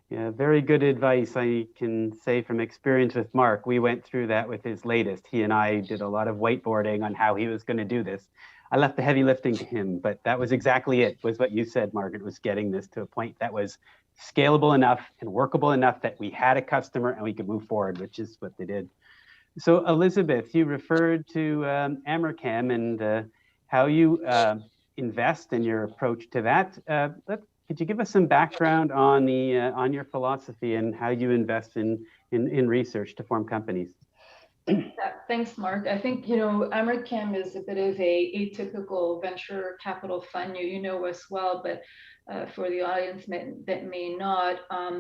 S1: Yeah, very good advice. I can say from experience with Mark, we went through that with his latest. He and I did a lot of whiteboarding on how he was going to do this. I left the heavy lifting to him, but that was exactly it, was what you said, Margaret, was getting this to a point that was scalable enough and workable enough that we had a customer and we could move forward, which is what they did. So Elizabeth, you referred to Amercam and how you invest in your approach to that. Could you give us some background on your philosophy and how you invest in research to form companies?
S12: Thanks, Mark. I think, you know, Amercam is a bit of a atypical venture capital fund. You know us well, but for the audience that may not,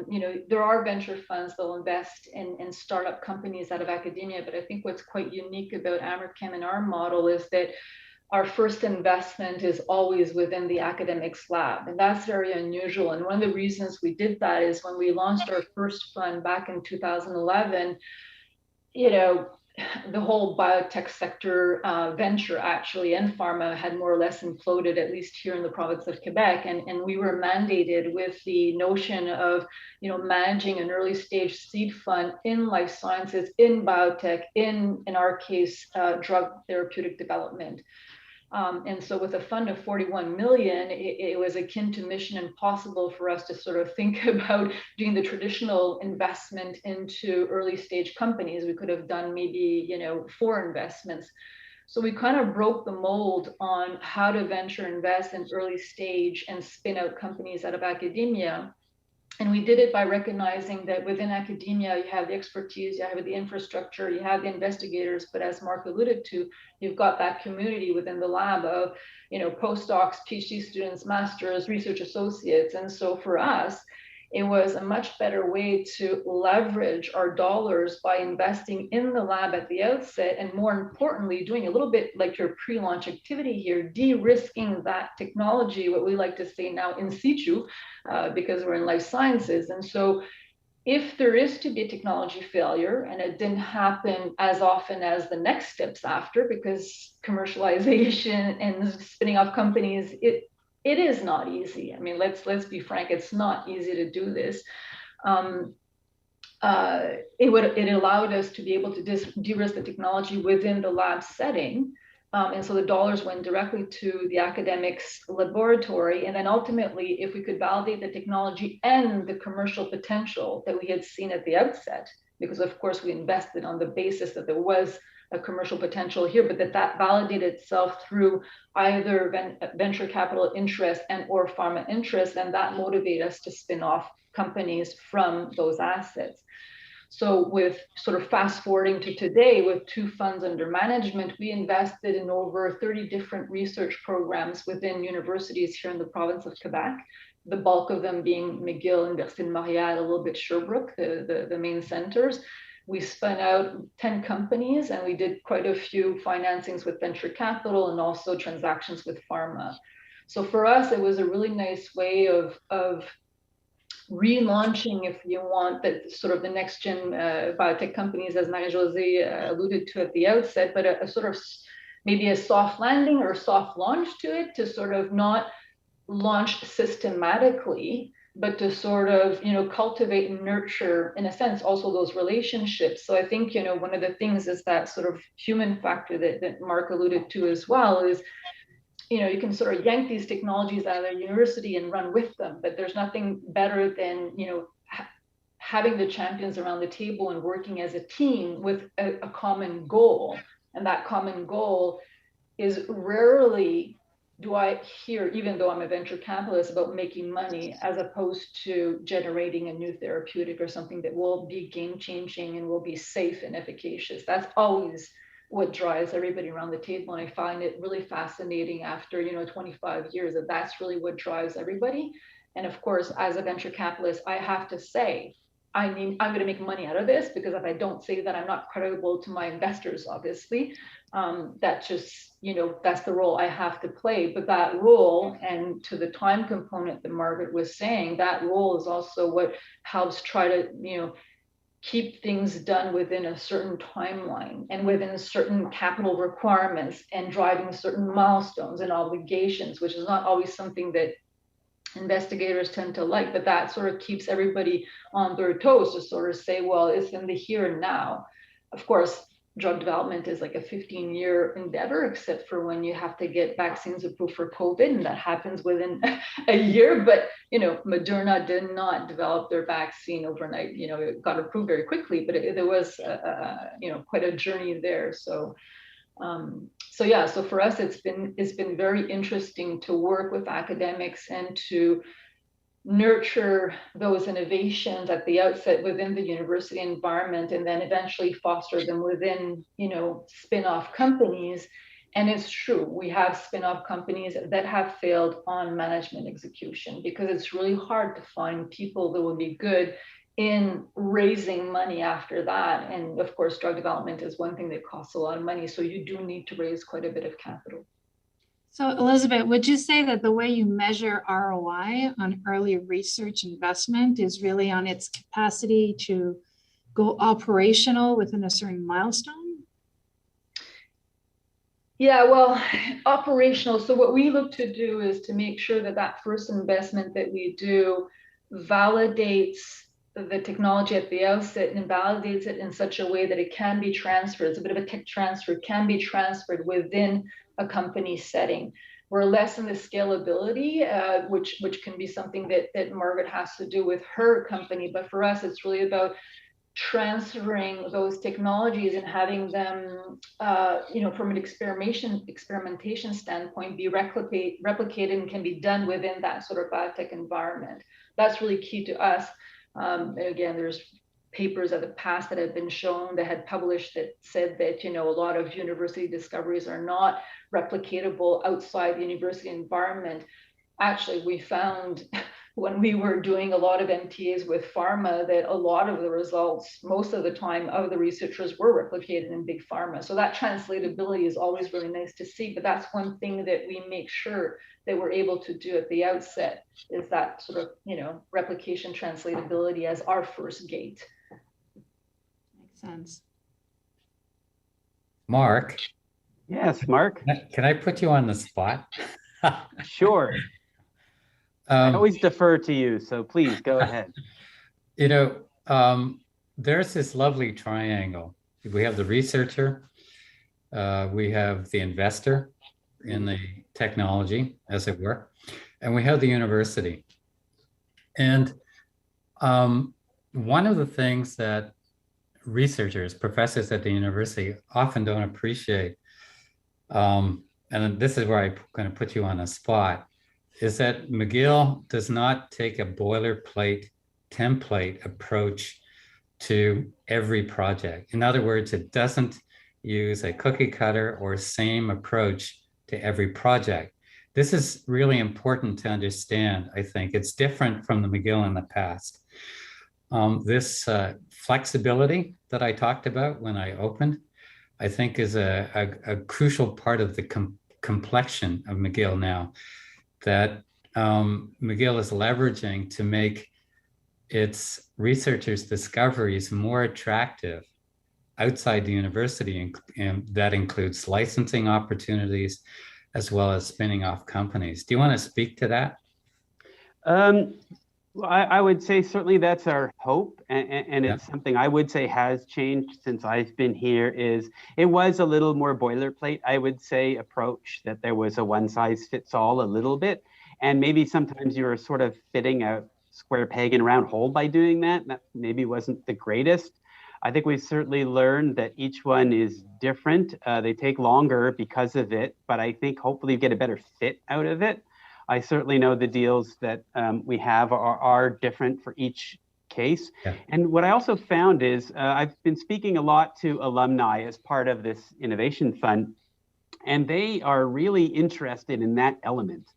S12: you know, there are venture funds that will invest in startup companies out of academia. But I think what's quite unique about Amercam and our model is that our first investment is always within the academics lab. And that's very unusual. And one of the reasons we did that is when we launched our first fund back in 2011, you know, the whole biotech sector, venture actually, and pharma had more or less imploded, at least here in the province of Quebec. And we were mandated with the notion of, you know, managing an early stage seed fund in life sciences, in biotech, in our case, drug therapeutic development. And so with a fund of 41 million, it was akin to mission impossible for us to sort of think about doing the traditional investment into early stage companies. We could have done maybe, you know, 4 investments. So we kind of broke the mold on how to venture invest in early stage and spin out companies out of academia. And we did it by recognizing that within academia, you have the expertise, you have the infrastructure, you have the investigators, but as Mark alluded to, you've got that community within the lab of, you know, postdocs, PhD students, masters, research associates. And so for us, it was a much better way to leverage our dollars by investing in the lab at the outset, and more importantly, doing a little bit like your pre-launch activity here, de-risking that technology, what we like to say now in situ, because we're in life sciences. And so if there is to be a technology failure, and it didn't happen as often as the next steps after, because commercialization and spinning off companies, it is not easy. I mean, let's be frank, it's not easy to do this. It allowed us to be able to de-risk the technology within the lab setting, And so the dollars went directly to the academics laboratory. And then ultimately, if we could validate the technology and the commercial potential that we had seen at the outset, because of course we invested on the basis that there was a commercial potential here, but that validated itself through either venture capital interest and or pharma interest, and that motivated us to spin off companies from those assets. So with sort of fast forwarding to today, with 2 funds under management, we invested in over 30 different research programs within universities here in the province of Quebec, the bulk of them being McGill, Université de Montréal, a little bit Sherbrooke, the main centers. We spun out 10 companies, and we did quite a few financings with venture capital and also transactions with pharma. So for us, it was a really nice way of relaunching, if you want, that sort of the next gen biotech companies, as Marie-Josée alluded to at the outset, but a sort of maybe a soft landing or soft launch to it, to sort of not launch systematically, but to sort of, cultivate and nurture, in a sense, also those relationships. So I think, one of the things is that sort of human factor that Mark alluded to as well is, you can sort of yank these technologies out of the university and run with them, but there's nothing better than, having the champions around the table and working as a team with a common goal. And that common goal is rarely do I hear, even though I'm a venture capitalist, about making money as opposed to generating a new therapeutic or something that will be game changing and will be safe and efficacious. That's always what drives everybody around the table. And I find it really fascinating after, 25 years, that's really what drives everybody. And of course, as a venture capitalist, I have to say, I'm going to make money out of this, because if I don't say that, I'm not credible to my investors, obviously. That's just, that's the role I have to play. But that role, and to the time component that Margaret was saying, that role is also what helps try to, keep things done within a certain timeline and within certain capital requirements and driving certain milestones and obligations, which is not always something that investigators tend to like, but that sort of keeps everybody on their toes to sort of say, well, it's in the here and now. Of course, drug development is like a 15-year endeavor, except for when you have to get vaccines approved for COVID, and that happens within a year. But, Moderna did not develop their vaccine overnight. It got approved very quickly, but there was, quite a journey there. So for us, it's been very interesting to work with academics and to nurture those innovations at the outset within the university environment, and then eventually foster them within, spin-off companies. And it's true, we have spin-off companies that have failed on management execution, because it's really hard to find people that will be good in raising money after that. And of course, drug development is one thing that costs a lot of money. So you do need to raise quite a bit of capital.
S8: So Elizabeth, would you say that the way you measure ROI on early research investment is really on its capacity to go operational within a certain milestone?
S12: Yeah, well, operational. So what we look to do is to make sure that that first investment that we do validates the technology at the outset and validates it in such a way that it can be transferred. It's a bit of a tech transfer, can be transferred within a company setting. We're less in the scalability, which can be something that Margaret has to do with her company. But for us, it's really about transferring those technologies and having them, from an experimentation standpoint, be replicated and can be done within that sort of biotech environment. That's really key to us. Again, there's papers of the past that have been shown that had published that said that, a lot of university discoveries are not replicatable outside the university environment. Actually, we found when we were doing a lot of MTAs with pharma that a lot of the results, most of the time, of the researchers were replicated in big pharma. So that translatability is always really nice to see, but that's one thing that we make sure that we're able to do at the outset, is that sort of, replication translatability as our first gate.
S8: Makes sense.
S10: Mark.
S1: Yes, Mark.
S10: Can I put you on the spot?
S1: Sure. I always defer to you, so please go ahead.
S10: There's this lovely triangle. We have the researcher, we have the investor in the technology, as it were, and we have the university. And one of the things that researchers, professors at the university often don't appreciate, and this is where I'm going to put you on a spot, is that McGill does not take a boilerplate template approach to every project. In other words, it doesn't use a cookie cutter or same approach to every project. This is really important to understand, I think. It's different from the McGill in the past. This flexibility that I talked about when I opened, I think is a crucial part of the complexion of McGill now, that McGill is leveraging to make its researchers' discoveries more attractive outside the university, and that includes licensing opportunities as well as spinning off companies. Do you want to speak to that?
S1: I would say certainly that's our hope, and it's something I would say has changed since I've been here. Is it was a little more boilerplate, I would say, approach, that there was a one size fits all a little bit, and maybe sometimes you were sort of fitting a square peg in a round hole by doing that. That maybe wasn't the greatest. I think we've certainly learned that each one is different. They take longer because of it, but I think hopefully you get a better fit out of it. I certainly know the deals that we have are different for each case. Yeah. And what I also found is I've been speaking a lot to alumni as part of this innovation fund, and they are really interested in that element.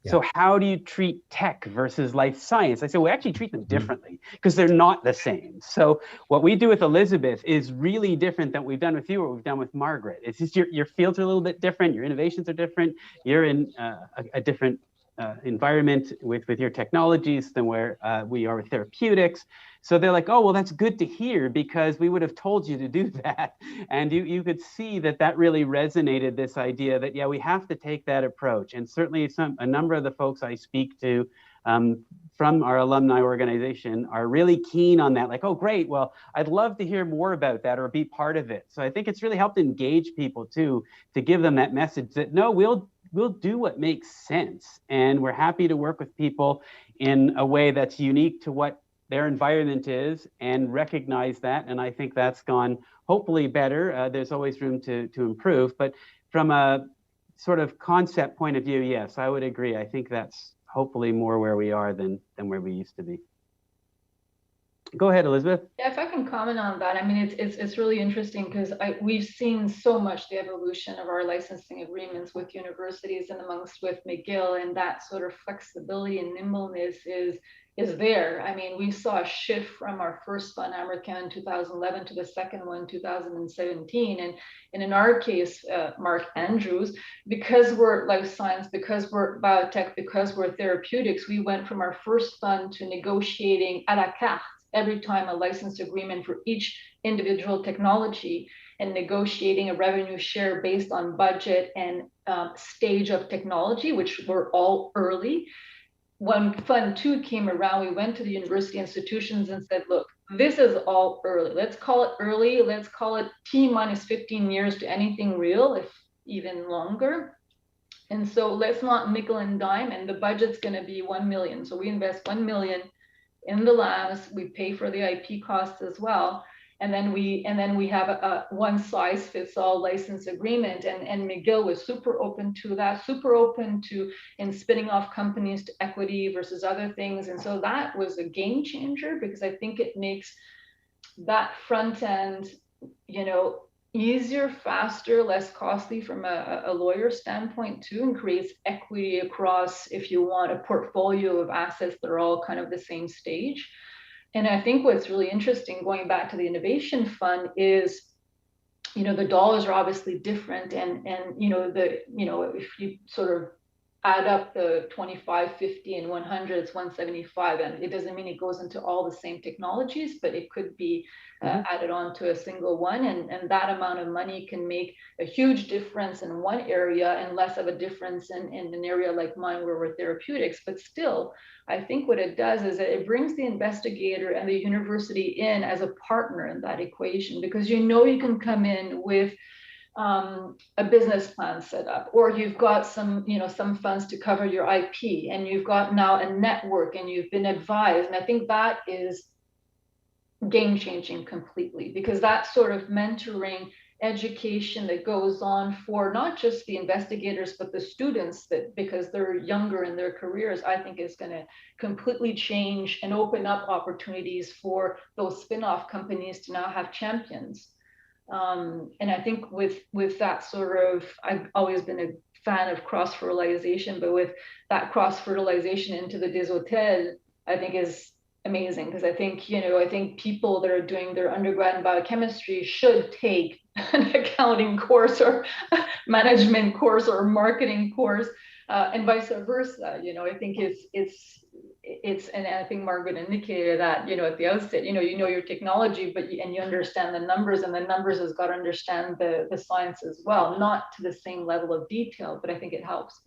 S1: Yeah. So how do you treat tech versus life science? I said, we actually treat them differently because they're not the same. So what we do with Elizabeth is really different than what we've done with you or what we've done with Margaret. It's just your fields are a little bit different. Your innovations are different. You're in a different environment with your technologies than where we are with therapeutics. So they're like, oh, well, that's good to hear because we would have told you to do that. And you could see that really resonated, this idea that, yeah, we have to take that approach. And certainly a number of the folks I speak to from our alumni organization are really keen on that. Like, oh, great. Well, I'd love to hear more about that or be part of it. So I think it's really helped engage people too, to give them that message that, no, we'll do what makes sense. And we're happy to work with people in a way that's unique to what their environment is and recognize that. And I think that's gone hopefully better. There's always room to improve. But from a sort of concept point of view, yes, I would agree. I think that's hopefully more where we are than where we used to be. Go ahead, Elizabeth.
S12: Yeah, if I can comment on that, I mean, it's really interesting because we've seen so much the evolution of our licensing agreements with universities and with McGill, and that sort of flexibility and nimbleness is there. I mean, we saw a shift from our first fund, American, in 2011 to the second one, 2017. And in our case, Mark Andrews, because we're life science, because we're biotech, because we're therapeutics, we went from our first fund to negotiating à la carte every time a license agreement for each individual technology and negotiating a revenue share based on budget and stage of technology, which were all early. When Fund 2 came around, we went to the university institutions and said, look, this is all early. Let's call it early. Let's call it T minus 15 years to anything real, if even longer. And so let's not nickel and dime, and the budget's going to be 1 million. So we invest 1 million in the labs, we pay for the IP costs as well, and then we have a one size fits all license agreement. And McGill was super open to that, super open to in spinning off companies to equity versus other things. And so that was a game changer because I think it makes that front end, easier, faster, less costly from a lawyer standpoint too, and creates equity across, if you want, a portfolio of assets that are all kind of the same stage. And I think what's really interesting, going back to the innovation fund, is, the dollars are obviously different, and if you sort of add up the 25, 50, and 100, it's 175, and it doesn't mean it goes into all the same technologies, but it could be added on to a single one, and that amount of money can make a huge difference in one area and less of a difference in an area like mine where we're therapeutics. But still, I think what it does is that it brings the investigator and the university in as a partner in that equation, because you can come in with a business plan set up, or you've got some, some funds to cover your IP, and you've got now a network and you've been advised. And I think that is game changing completely, because that sort of mentoring education that goes on for not just the investigators, but the students, that because they're younger in their careers, I think is going to completely change and open up opportunities for those spin-off companies to now have champions. And I think with that sort of, I've always been a fan of cross-fertilization, but with that cross-fertilization into the des hôtels, I think is amazing, because I think, I think people that are doing their undergrad in biochemistry should take an accounting course or management course or marketing course, and vice versa. I think it's, and I think Margaret indicated that, at the outset, you know your technology, but you understand the numbers, and the numbers has got to understand the science as well, not to the same level of detail, but I think it helps.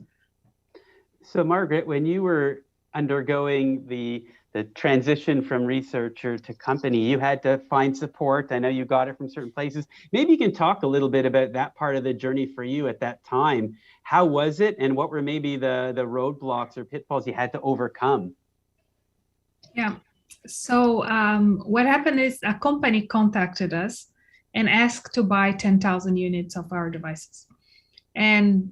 S1: So Margaret, when you were undergoing the transition from researcher to company, you had to find support. I know you got it from certain places. Maybe you can talk a little bit about that part of the journey for you at that time. How was it, and what were maybe the roadblocks or pitfalls you had to overcome?
S11: Yeah, so what happened is a company contacted us and asked to buy 10,000 units of our devices. And,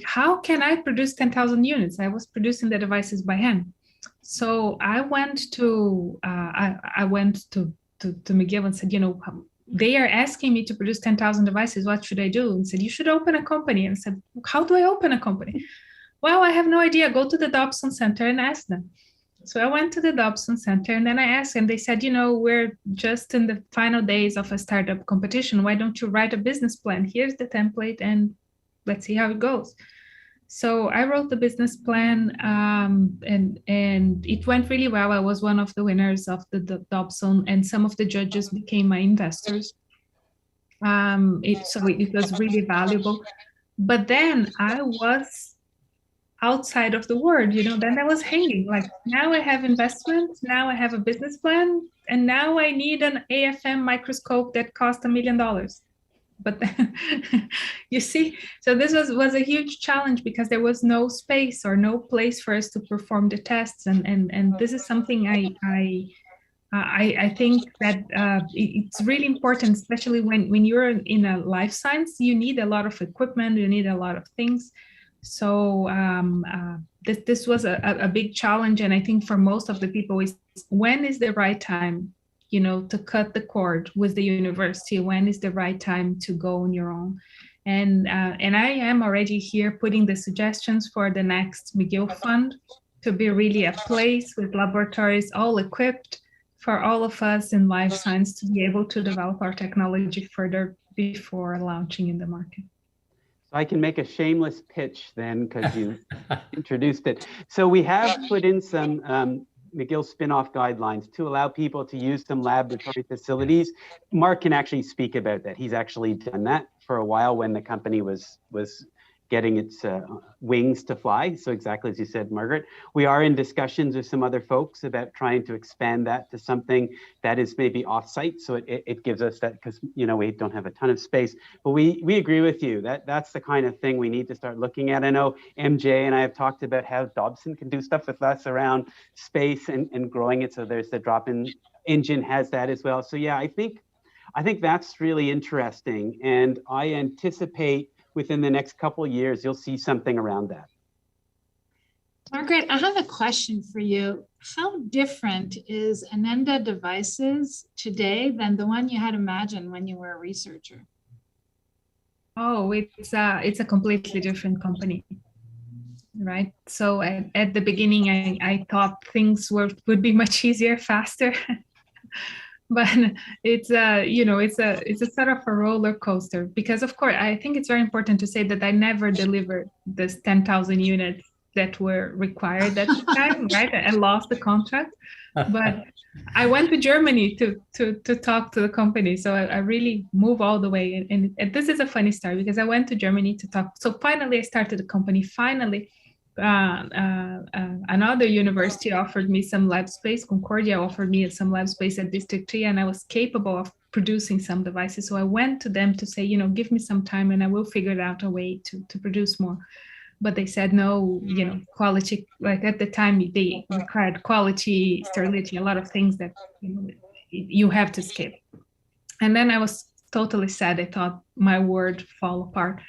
S11: how can I produce 10,000 units? I was producing the devices by hand. So I went to McGill and said, they are asking me to produce 10,000 devices. What should I do? And said, you should open a company. And I said, how do I open a company? Well, I have no idea. Go to the Dobson Center and ask them. So I went to the Dobson Center, and then I asked them. They said, we're just in the final days of a startup competition. Why don't you write a business plan? Here's the template, and let's see how it goes. So I wrote the business plan, and it went really well. I was one of the winners of the Dobson, and some of the judges became my investors. So it was really valuable. But then I was outside of the word, then I was hanging, like, now I have investments, now I have a business plan, and now I need an AFM microscope that cost $1 million. But you see, so this was a huge challenge, because there was no space or no place for us to perform the tests. And this is something I think that it's really important, especially when you're in a life science. You need a lot of equipment, you need a lot of things. So this was a big challenge. And I think for most of the people is, when is the right time, to cut the cord with the university? When is the right time to go on your own? And I am already here putting the suggestions for the next McGill Fund to be really a place with laboratories all equipped for all of us in life science to be able to develop our technology further before launching in the market.
S1: So I can make a shameless pitch then, because you introduced it. So we have put in some McGill spin-off guidelines to allow people to use some laboratory facilities. Mark can actually speak about that. He's actually done that for a while when the company was getting its wings to fly. So exactly as you said, Margaret, we are in discussions with some other folks about trying to expand that to something that is maybe off-site. So it gives us that, because we don't have a ton of space. But we agree with you that that's the kind of thing we need to start looking at. I know MJ and I have talked about how Dobson can do stuff with us around space and growing it. So there's the drop-in engine has that as well. So yeah, I think that's really interesting. And I anticipate within the next couple of years, you'll see something around that.
S8: Margaret, I have a question for you. How different is Ananda Devices today than the one you had imagined when you were a researcher?
S11: Oh, it's a completely different company, right? So at the beginning, I thought things would be much easier, faster. But it's a sort of a roller coaster, because of course I think it's very important to say that I never delivered this 10,000 units that were required at the time, right? I lost the contract, but I went to Germany to talk to the company. So I really moved all the way, and this is a funny story, because I went to Germany to talk. So finally I started the company. Finally, another university offered me some lab space. Concordia offered me some lab space at District 3, and I was capable of producing some devices. So I went to them to say, you know, give me some time and I will figure out a way to produce more. But they said, no, you know, quality, like at the time they required quality, sterility, a lot of things that, you know, you have to skip. And then I was totally sad. I thought my world fall apart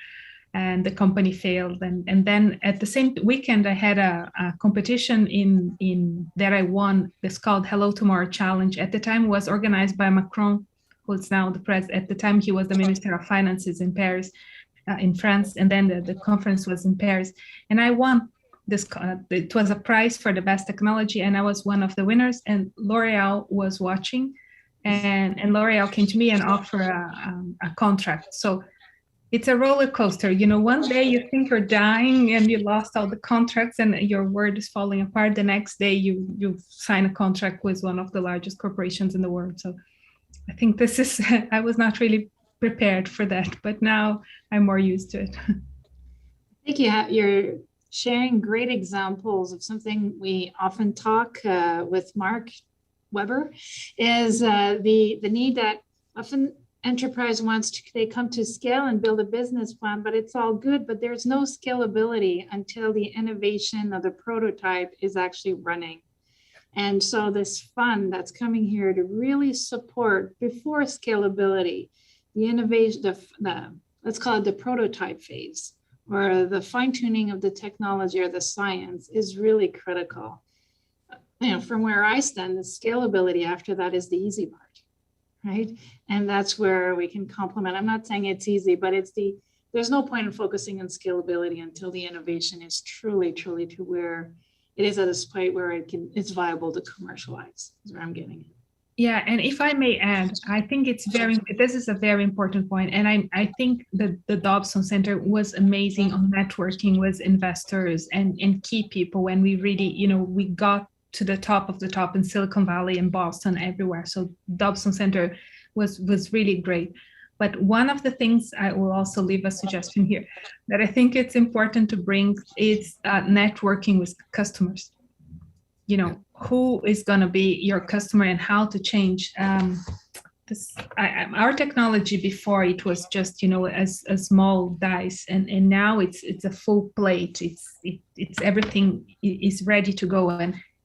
S11: and the company failed. And then at the same weekend, I had a competition in that I won. It's called Hello Tomorrow Challenge. At the time, it was organized by Macron, who's now the president. At the time, he was the Minister of Finances in Paris, in France. And then the conference was in Paris. And I won this. It was a prize for the best technology. And I was one of the winners. And L'Oreal was watching. And L'Oreal came to me and offered a contract. So it's a roller coaster. You know, one day you think you're dying and you lost all the contracts and your world is falling apart. The next day you sign a contract with one of the largest corporations in the world. So I think this is, I was not really prepared for that, but now I'm more used to it.
S8: I think you're sharing great examples of something we often talk with Mark Weber, is the need that often enterprise wants to, they come to scale and build a business plan, but it's all good, but there's no scalability until the innovation of the prototype is actually running. And so this fund that's coming here to really support before scalability, the innovation, let's call it the prototype phase, or the fine tuning of the technology or the science is really critical. You know, from where I stand, the scalability after that is the easy part. Right. And that's where we can complement. I'm not saying it's easy, but there's no point in focusing on scalability until the innovation is truly to where it is at a point where it's viable to commercialize, is where I'm getting it.
S11: Yeah. And if I may add, I think this is a very important point. And I think that the Dobson Center was amazing on networking with investors and key people when we really, you know, we got to the top of the top in Silicon Valley and Boston, everywhere. So Dobson Center was really great. But one of the things, I will also leave a suggestion here, that I think it's important to bring is networking with customers. You know, who is going to be your customer and how to change our technology. Before it was just, you know, as a small dice, and now it's a full plate. It's everything is ready to go.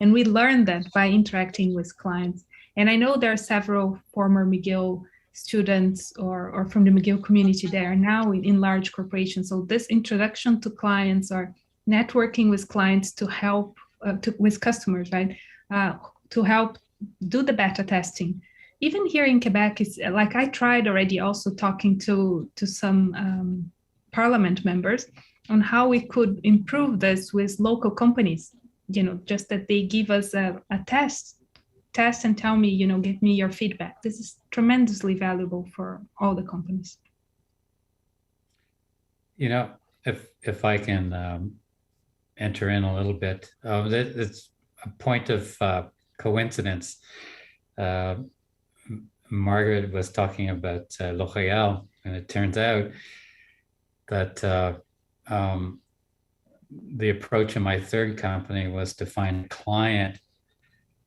S11: And we learned that by interacting with clients. And I know there are several former McGill students or from the McGill community that are now in large corporations. So this introduction to clients or networking with clients to help with customers, right? To help do the beta testing. Even here in Quebec, it's like I tried already also talking to some parliament members on how we could improve this with local companies. You know, just that they give us a test and tell me, you know, give me your feedback. This is tremendously valuable for all the companies.
S10: You know, if I can enter in a little bit, it's a point of coincidence. Margaret was talking about L'Oréal, and it turns out that the approach in my third company was to find a client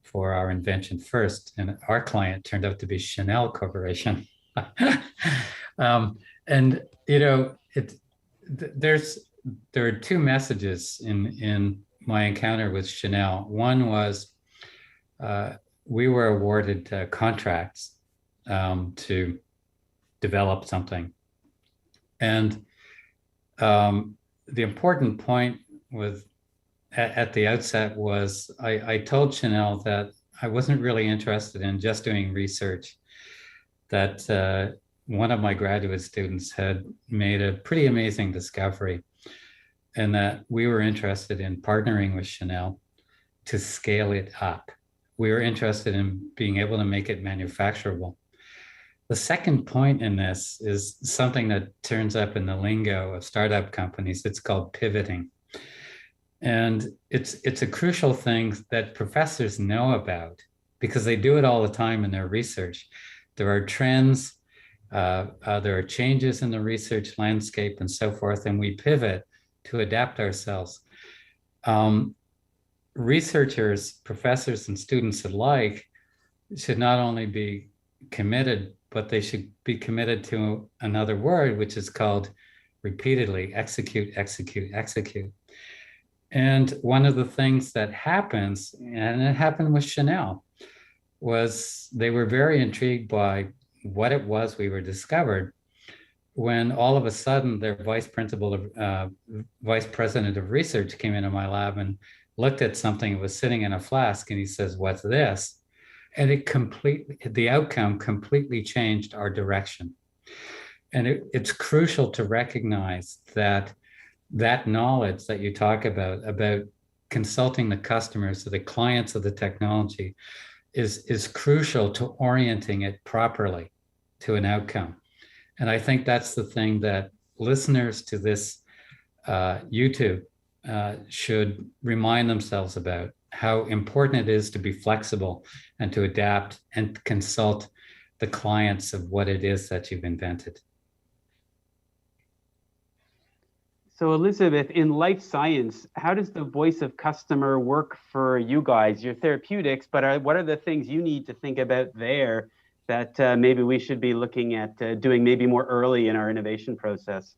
S10: for our invention first, and our client turned out to be Chanel Corporation. And you know, there are two messages in my encounter with Chanel. One was we were awarded contracts to develop something, and the important point at the outset was I told Chanel that I wasn't really interested in just doing research, that one of my graduate students had made a pretty amazing discovery, and that we were interested in partnering with Chanel to scale it up. We were interested in being able to make it manufacturable. The second point in this is something that turns up in the lingo of startup companies. It's called pivoting. And it's a crucial thing that professors know about because they do it all the time in their research. There are trends, there are changes in the research landscape and so forth, and we pivot to adapt ourselves. Researchers, professors, and students alike should not only be committed but they should be committed to another word, which is called repeatedly: execute, execute, execute. And one of the things that happens, and it happened with Chanel, was they were very intrigued by what it was we were discovered when all of a sudden their vice president of research came into my lab and looked at something that was sitting in a flask, and he says, "What's this?" And the outcome completely changed our direction. And it's crucial to recognize that knowledge that you talk about consulting the customers, so the clients of the technology, is crucial to orienting it properly to an outcome. And I think that's the thing that listeners to this YouTube should remind themselves about, how important it is to be flexible and to adapt and consult the clients of what it is that you've invented.
S1: So Elizabeth, in life science, how does the voice of customer work for you guys? Your therapeutics, but what are the things you need to think about there that maybe we should be looking at doing maybe more early in our innovation process?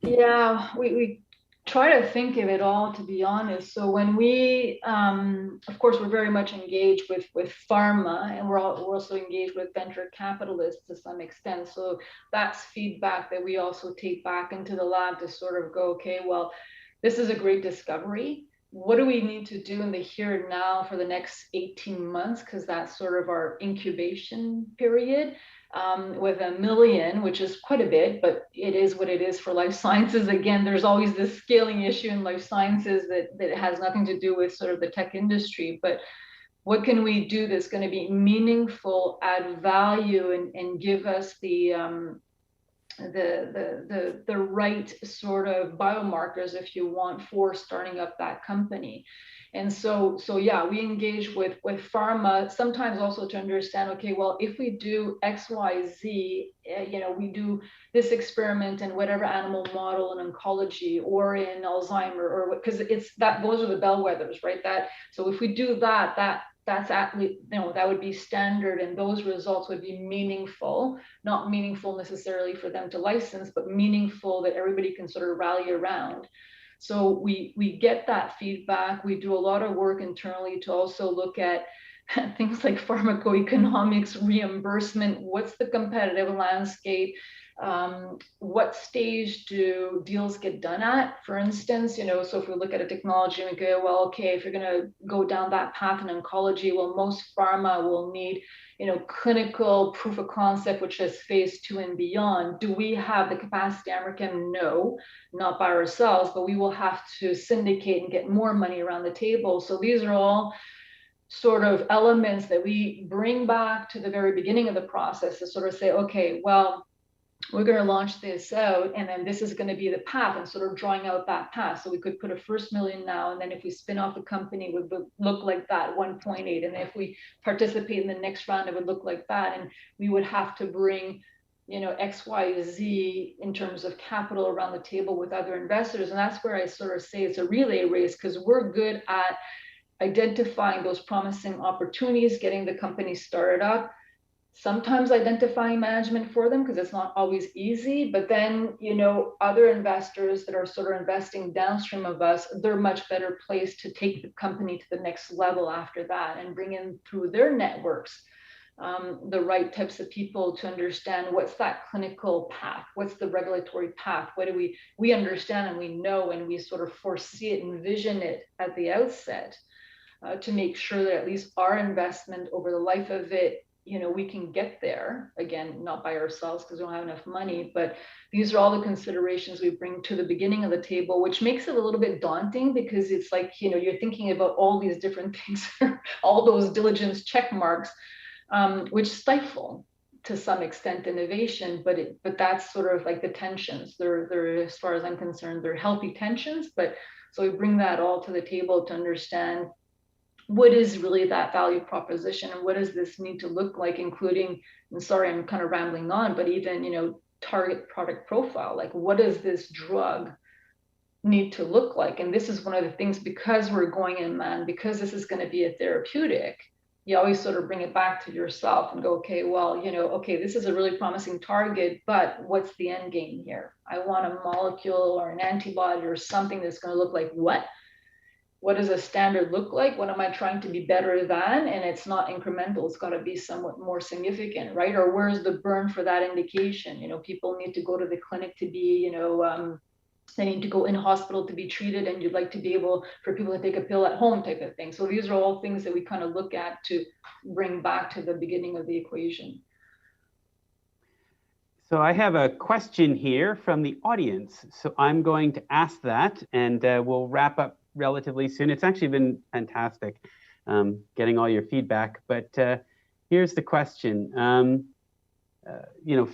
S12: Yeah, we try to think of it all, to be honest. So when we, of course, we're very much engaged with pharma, and we're also engaged with venture capitalists to some extent. So that's feedback that we also take back into the lab to sort of go, okay, well, this is a great discovery. What do we need to do in the here and now for the next 18 months? Because that's sort of our incubation period. With $1 million, which is quite a bit, but it is what it is for life sciences. Again, there's always this scaling issue in life sciences that has nothing to do with sort of the tech industry. But what can we do that's going to be meaningful, add value, and give us the right sort of biomarkers, if you want, for starting up that company? And so yeah, we engage with pharma sometimes also to understand, okay, well, if we do X, Y, Z, we do this experiment in whatever animal model in oncology or in Alzheimer, or because those are the bellwethers, right? So if we do that's actually, that would be standard, and those results would be meaningful, not meaningful necessarily for them to license, but meaningful that everybody can sort of rally around. So we get that feedback. We do a lot of work internally to also look at things like pharmacoeconomics, reimbursement, what's the competitive landscape, what stage do deals get done at, for instance, so if we look at a technology and we go, well, okay, if you're going to go down that path in oncology, well, most pharma will need, clinical proof of concept, which is phase 2 and beyond. Do we have the capacity, American? No, not by ourselves, but we will have to syndicate and get more money around the table. So these are all sort of elements that we bring back to the very beginning of the process to sort of say, okay, well, we're going to launch this out, and then this is going to be the path, and sort of drawing out that path. So we could put a first million now, and then if we spin off the company, it would look like that, 1.8. And if we participate in the next round, it would look like that. And we would have to bring, X, Y, Z in terms of capital around the table with other investors. And that's where I sort of say it's a relay race, because we're good at identifying those promising opportunities, getting the company started up, sometimes identifying management for them, because it's not always easy. But then, other investors that are sort of investing downstream of us, they're much better placed to take the company to the next level after that and bring in through their networks the right types of people to understand what's that clinical path, what's the regulatory path, what do we understand, and we know, and we sort of foresee it, envision it at the outset, to make sure that at least our investment over the life of it, we can get there. Again, not by ourselves because we don't have enough money, but these are all the considerations we bring to the beginning of the table, which makes it a little bit daunting, because it's like, you're thinking about all these different things, all those diligence check marks, which stifle to some extent innovation, but that's sort of like the tensions. They're, as far as I'm concerned, they're healthy tensions, but so we bring that all to the table to understand what is really that value proposition, and what does this need to look like, including, and sorry, I'm kind of rambling on, but even, target product profile, like what does this drug need to look like? And this is one of the things, because we're going in, man, because this is going to be a therapeutic, you always sort of bring it back to yourself and go, okay, well, okay, this is a really promising target, but what's the end game here? I want a molecule or an antibody or something that's going to look like what? What does a standard look like? What am I trying to be better than? And it's not incremental. It's got to be somewhat more significant, right? Or where's the burn for that indication? People need to go to the clinic to be, they need to go in hospital to be treated, and you'd like to be able for people to take a pill at home type of thing. So these are all things that we kind of look at to bring back to the beginning of the equation.
S1: So I have a question here from the audience. So I'm going to ask that, and we'll wrap up relatively soon. It's actually been fantastic getting all your feedback, but here's the question.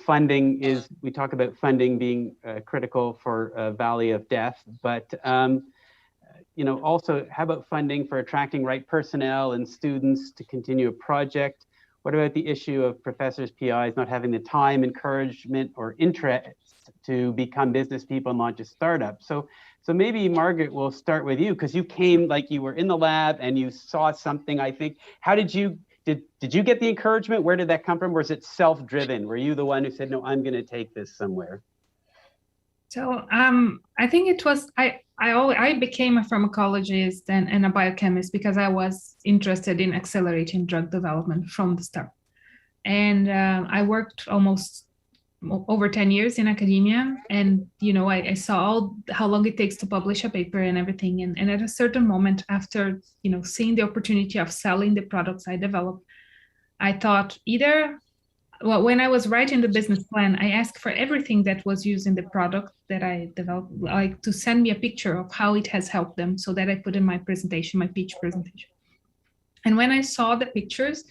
S1: Funding is, we talk about funding being critical for a valley of death, but also how about funding for attracting right personnel and students to continue a project? What about the issue of professors, PIs not having the time, encouragement, or interest to become business people and launch a startup? So maybe Margaret, we'll start with you, because you came, like, you were in the lab and you saw something, I think. How did you get the encouragement? Where did that come from? Or was it self-driven? Were you the one who said, no, I'm going to take this somewhere?
S11: So I think it was, I became a pharmacologist and a biochemist because I was interested in accelerating drug development from the start. And I worked almost over 10 years in academia. And, I saw how long it takes to publish a paper and everything. And at a certain moment after, seeing the opportunity of selling the products I developed, I thought when I was writing the business plan, I asked for everything that was used in the product that I developed, like to send me a picture of how it has helped them so that I put in my presentation, my pitch presentation. And when I saw the pictures,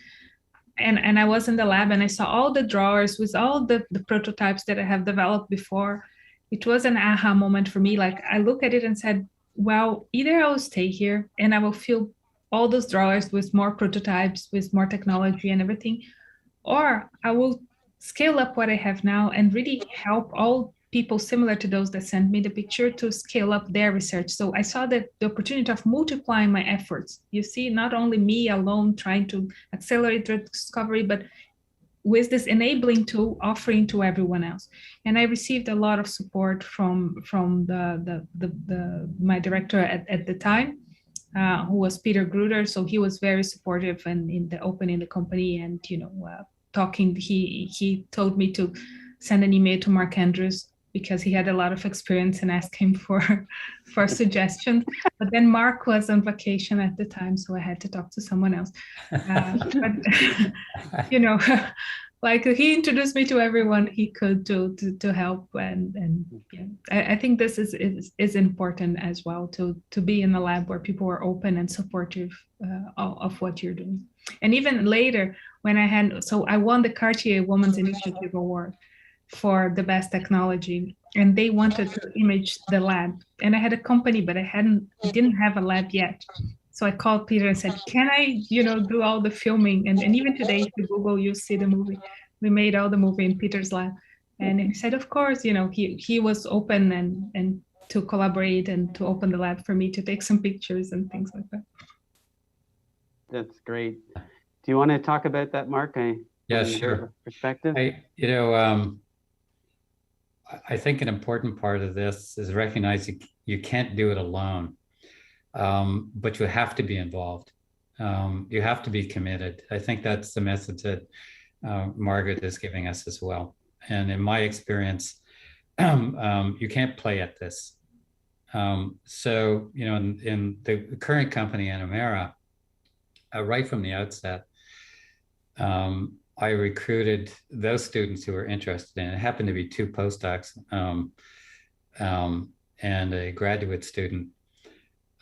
S11: and I was in the lab and I saw all the drawers with all the prototypes that I have developed before, it was an aha moment for me. Like, I looked at it and said, well, either I will stay here and I will fill all those drawers with more prototypes, with more technology and everything, or I will scale up what I have now and really help all people similar to those that sent me the picture to scale up their research. So I saw that the opportunity of multiplying my efforts. You see, not only me alone trying to accelerate drug discovery, but with this enabling tool offering to everyone else. And I received a lot of support from my director at the time, who was Peter Gruder. So he was very supportive and in the opening the company and talking. He told me to send an email to Mark Andrews because he had a lot of experience, and ask him for suggestions. But then Mark was on vacation at the time, so I had to talk to someone else. But like, he introduced me to everyone he could to help, and yeah, I think this is important as well, to be in a lab where people are open and supportive of what you're doing. And even later, when I won the Cartier Women's Initiative Award for the best technology, and they wanted to image the lab, and I had a company, but I didn't have a lab yet. So I called Peter and said, can I, do all the filming? And even today, if you Google, you see the movie. We made all the movie in Peter's lab. And he said, of course, he was open and to collaborate and to open the lab for me to take some pictures and things like that.
S1: That's great. Do you want to talk about that, Mark?
S10: Yeah, sure.
S1: Perspective?
S10: I think an important part of this is recognizing you can't do it alone, but you have to be involved. You have to be committed. I think that's the message that Margaret is giving us as well. And in my experience, you can't play at this. So, in the current company, Anomera, right from the outset, I recruited those students who were interested in it. It happened to be 2 postdocs and a graduate student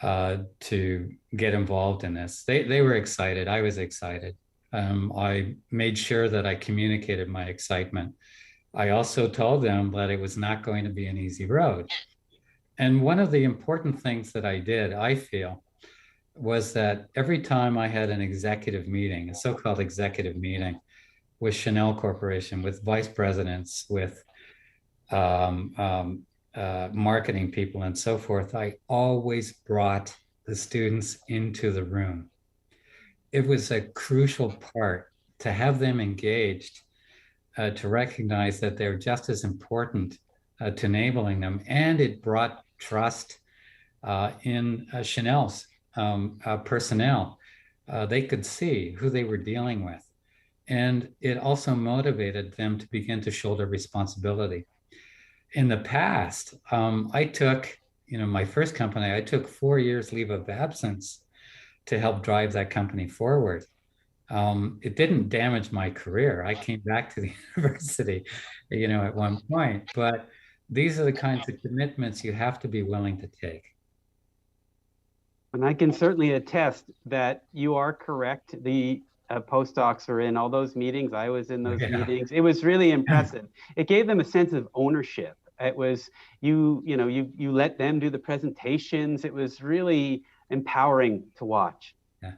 S10: to get involved in this. They were excited. I was excited. I made sure that I communicated my excitement. I also told them that it was not going to be an easy road. And one of the important things that I did, I feel, was that every time I had an executive meeting, a so-called executive meeting with Chanel Corporation, with vice presidents, with marketing people and so forth, I always brought the students into the room. it was a crucial part to have them engaged, to recognize that they're just as important to enabling them. And it brought trust in Chanel's personnel. They could see who they were dealing with. And it also motivated them to begin to shoulder responsibility. In the past, I took, my first company, I took 4 years leave of absence to help drive that company forward. It didn't damage my career. I came back to the university, at one point, but these are the kinds of commitments you have to be willing to take.
S1: And I can certainly attest that you are correct. The postdocs are in all those meetings. I was in those meetings. It was really impressive. It gave them a sense of ownership. It was, you let them do the presentations. It was really empowering to watch.
S10: Yeah.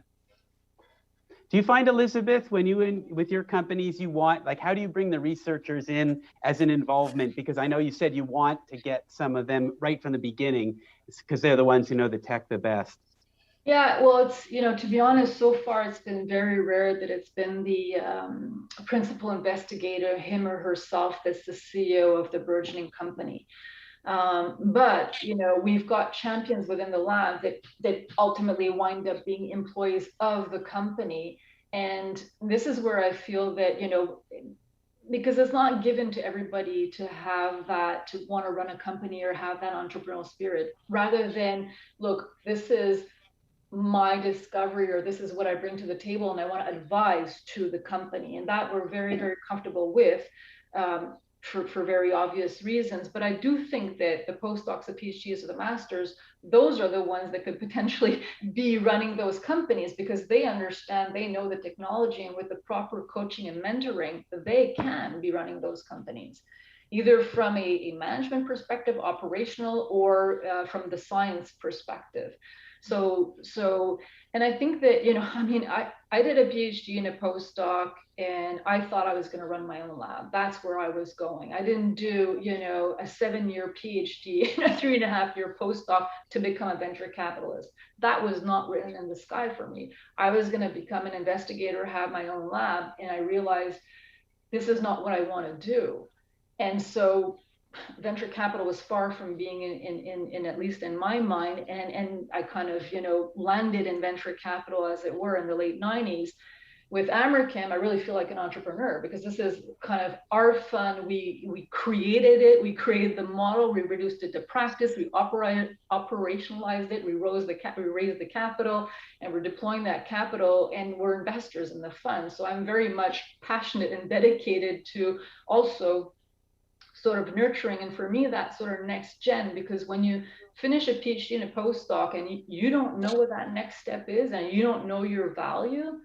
S1: Do you find, Elizabeth, when with your companies, you want, like, how do you bring the researchers in as an involvement? Because I know you said you want to get some of them right from the beginning, because they're the ones who know the tech the best.
S12: Yeah, well, it's, to be honest, so far it's been very rare that it's been the principal investigator, him or herself, that's the CEO of the burgeoning company. But, we've got champions within the lab that ultimately wind up being employees of the company. And this is where I feel that, because it's not given to everybody to have that, to want to run a company or have that entrepreneurial spirit, rather than, look, this is my discovery, or this is what I bring to the table, and I want to advise to the company. And that we're very, very comfortable with, for very obvious reasons. But I do think that the postdocs, the PhDs, or the masters, those are the ones that could potentially be running those companies, because they understand, they know the technology, and with the proper coaching and mentoring, they can be running those companies, either from a management perspective, operational, or from the science perspective. So, and I think that, I did a PhD and a postdoc, and I thought I was going to run my own lab. That's where I was going. I didn't do, a 7-year PhD and a 3.5-year postdoc to become a venture capitalist. That was not written in the sky for me. I was going to become an investigator, have my own lab, and I realized this is not what I want to do. And so venture capital was far from being in at least in my mind, and I kind of landed in venture capital, as it were, in the late 90s. With Amerchem, I really feel like an entrepreneur, because this is kind of our fund. We created it, we created the model, we reduced it to practice, we operationalized it, we raised the capital, and we're deploying that capital, and we're investors in the fund. So I'm very much passionate and dedicated to also sort of nurturing, and for me, that sort of next gen, because when you finish a PhD and a postdoc and you don't know what that next step is, and you don't know your value,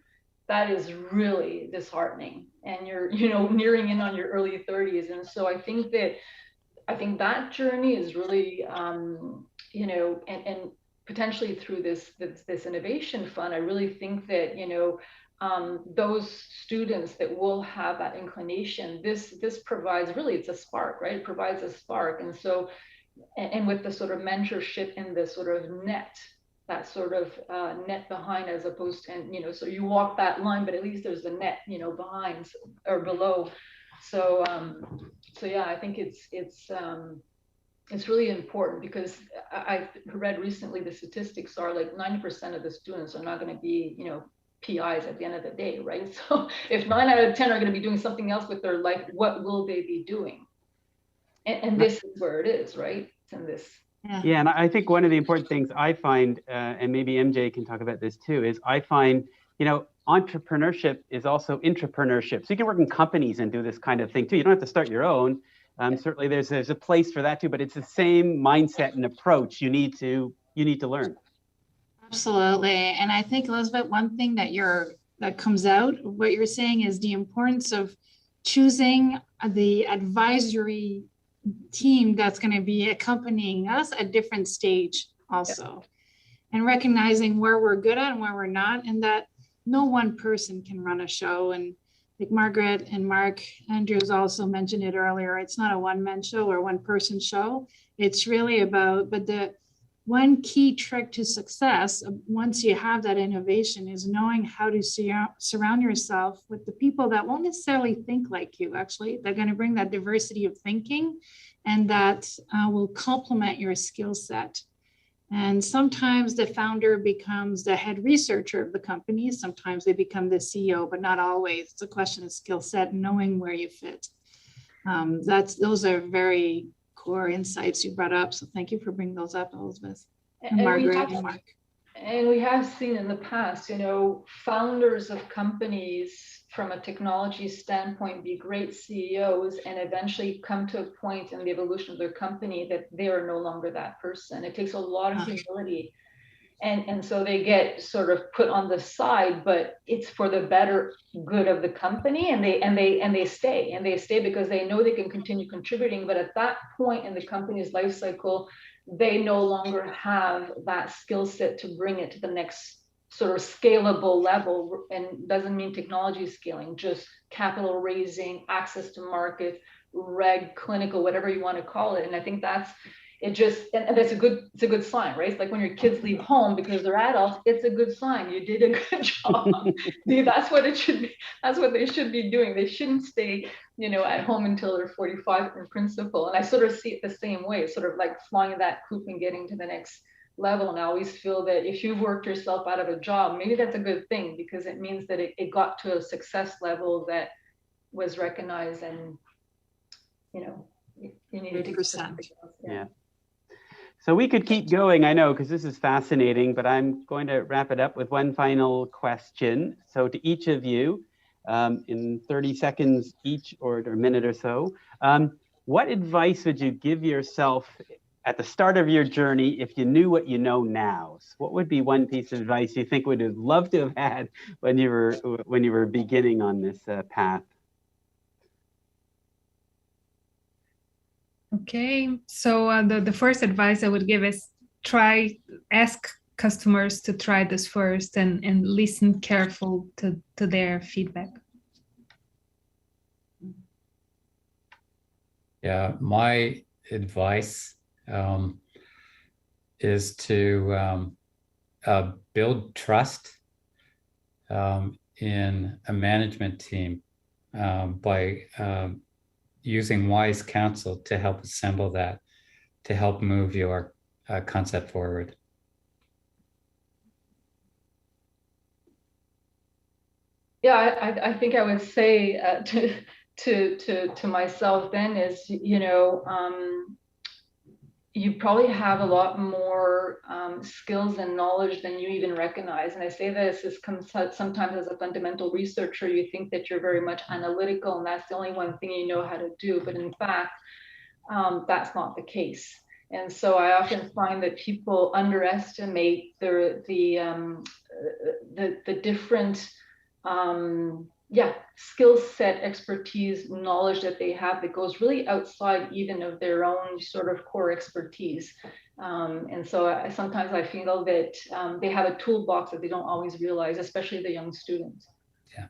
S12: that is really disheartening, and you're nearing in on your early 30s. And so I think that journey is really and potentially through this innovation fund, I really think that those students that will have that inclination, this provides, really, it's a spark, right? It provides a spark. And so, and with the sort of mentorship and the sort of net, that sort of net behind, as opposed to, so you walk that line, but at least there's a net, behind or below. So yeah, I think it's really important, because I read recently the statistics are like 90% of the students are not going to be, PIs at the end of the day, right? So if 9 out of 10 are going to be doing something else with their life, what will they be doing? And this is where it is, right? It's in this.
S1: Yeah, and I think one of the important things I find, and maybe MJ can talk about this too, is I find, entrepreneurship is also intrapreneurship. So you can work in companies and do this kind of thing too. You don't have to start your own. Certainly there's a place for that too, but it's the same mindset and approach you need to learn.
S8: Absolutely. And I think, Elizabeth, one thing that comes out, what you're saying, is the importance of choosing the advisory team that's going to be accompanying us at different stage also, and recognizing where we're good at and where we're not, and that no one person can run a show. And like Margaret and Mark Andrews also mentioned it earlier, it's not a one-man show or one-person show. It's really about, but one key trick to success once you have that innovation is knowing how to surround yourself with the people that won't necessarily think like you. Actually, they're going to bring that diversity of thinking, and that will complement your skill set. And sometimes the founder becomes the head researcher of the company. Sometimes they become the CEO, but not always. It's a question of skill set and knowing where you fit. Those are very core insights you brought up. So thank you for bringing those up, Elizabeth and Margaret and Mark.
S12: And we have seen in the past, you know, founders of companies from a technology standpoint be great CEOs and eventually come to a point in the evolution of their company that they are no longer that person. It takes a lot of humility. And so they get sort of put on the side, but it's for the better good of the company, and they stay because they know they can continue contributing. But at that point in the company's life cycle, they no longer have that skill set to bring it to the next sort of scalable level. And doesn't mean technology scaling, just capital raising, access to market, reg, clinical, whatever you want to call it. And I think that's it. And that's it's a good sign, right? It's like when your kids leave home because they're adults, it's a good sign. You did a good job. That's what it should be. That's what they should be doing. They shouldn't stay, you know, at home until they're 45 in principle. And I sort of see it the same way, sort of like flying that coop and getting to the next level. And I always feel that if you've worked yourself out of a job, maybe that's a good thing, because it means that it got to a success level that was recognized, and, you know, you needed to do something else.
S1: Yeah. So we could keep going, I know, because this is fascinating, but I'm going to wrap it up with one final question. So to each of you, in 30 seconds each, or a minute or so, what advice would you give yourself at the start of your journey if you knew what you know now? So what would be one piece of advice you think would have loved to have had when you were beginning on this path?
S11: Okay, so the first advice I would give is ask customers to try this first and listen careful to their feedback.
S10: Yeah, my advice is to build trust in a management team by using wise counsel to help assemble that, to help move your concept forward.
S12: Yeah, I think I would say to myself then is, you know, you probably have a lot more skills and knowledge than you even recognize. And I say this sometimes as a fundamental researcher, you think that you're very much analytical and that's the only one thing you know how to do. But in fact, that's not the case. And so I often find that people underestimate the different skill set, expertise, knowledge that they have that goes really outside even of their own sort of core expertise. And so sometimes I feel that they have a toolbox that they don't always realize, especially the young students.
S10: Yeah.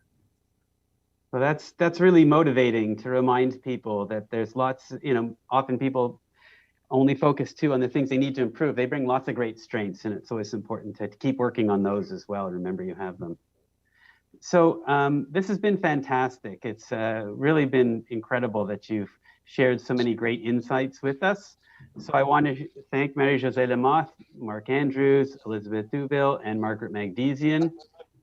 S1: Well, that's really motivating to remind people that there's lots, you know, often people only focus too on the things they need to improve. They bring lots of great strengths, and it's always important to keep working on those as well. And remember, you have them. So this has been fantastic. It's really been incredible that you've shared so many great insights with us. So I want to thank Marie-Josée Lamotte, Mark Andrews, Elizabeth Douville, and Margaret Magdesian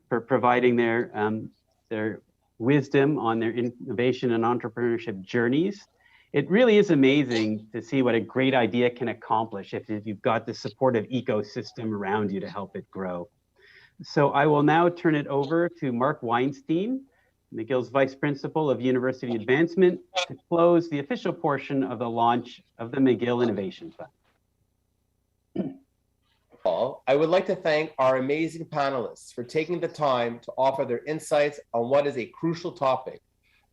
S1: for providing their wisdom on their innovation and entrepreneurship journeys. It really is amazing to see what a great idea can accomplish if you've got the supportive ecosystem around you to help it grow. So I will now turn it over to Mark Weinstein, McGill's Vice Principal of University Advancement, to close the official portion of the launch of the McGill Innovation Fund.
S13: I would like to thank our amazing panelists for taking the time to offer their insights on what is a crucial topic,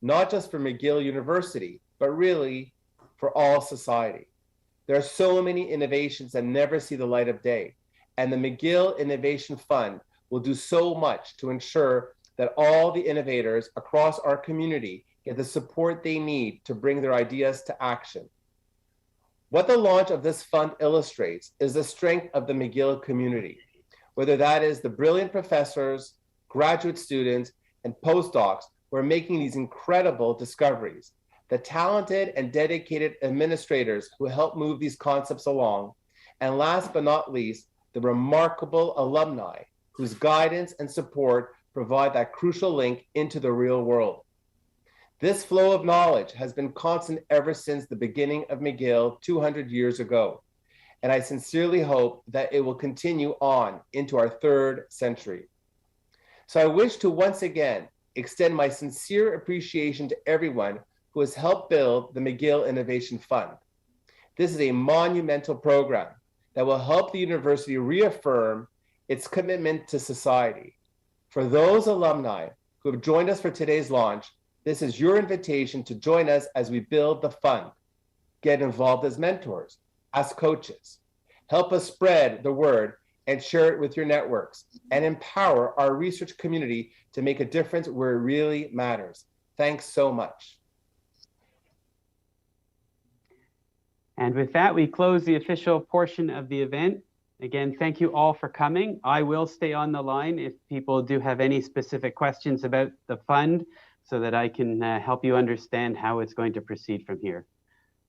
S13: not just for McGill University, but really for all society. There are so many innovations that never see the light of day, and the McGill Innovation Fund will do so much to ensure that all the innovators across our community get the support they need to bring their ideas to action. What the launch of this fund illustrates is the strength of the McGill community, whether that is the brilliant professors, graduate students, and postdocs who are making these incredible discoveries, the talented and dedicated administrators who help move these concepts along, and last but not least, the remarkable alumni whose guidance and support provide that crucial link into the real world. This flow of knowledge has been constant ever since the beginning of McGill 200 years ago, and I sincerely hope that it will continue on into our 3rd century. So I wish to once again extend my sincere appreciation to everyone who has helped build the McGill Innovation Fund. This is a monumental program that will help the university reaffirm its commitment to society. For those alumni who have joined us for today's launch, this is your invitation to join us as we build the fund. Get involved as mentors, as coaches. Help us spread the word and share it with your networks, and empower our research community to make a difference where it really matters. Thanks so much.
S1: And with that, we close the official portion of the event. Again, thank you all for coming. I will stay on the line if people do have any specific questions about the fund, so that I can help you understand how it's going to proceed from here.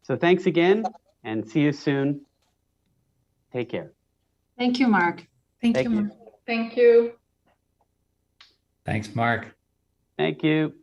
S1: So thanks again, and see you soon. Take care.
S8: Thank you, Mark.
S11: Thank you, Mark.
S12: Thank you.
S10: Thanks, Mark.
S1: Thank you.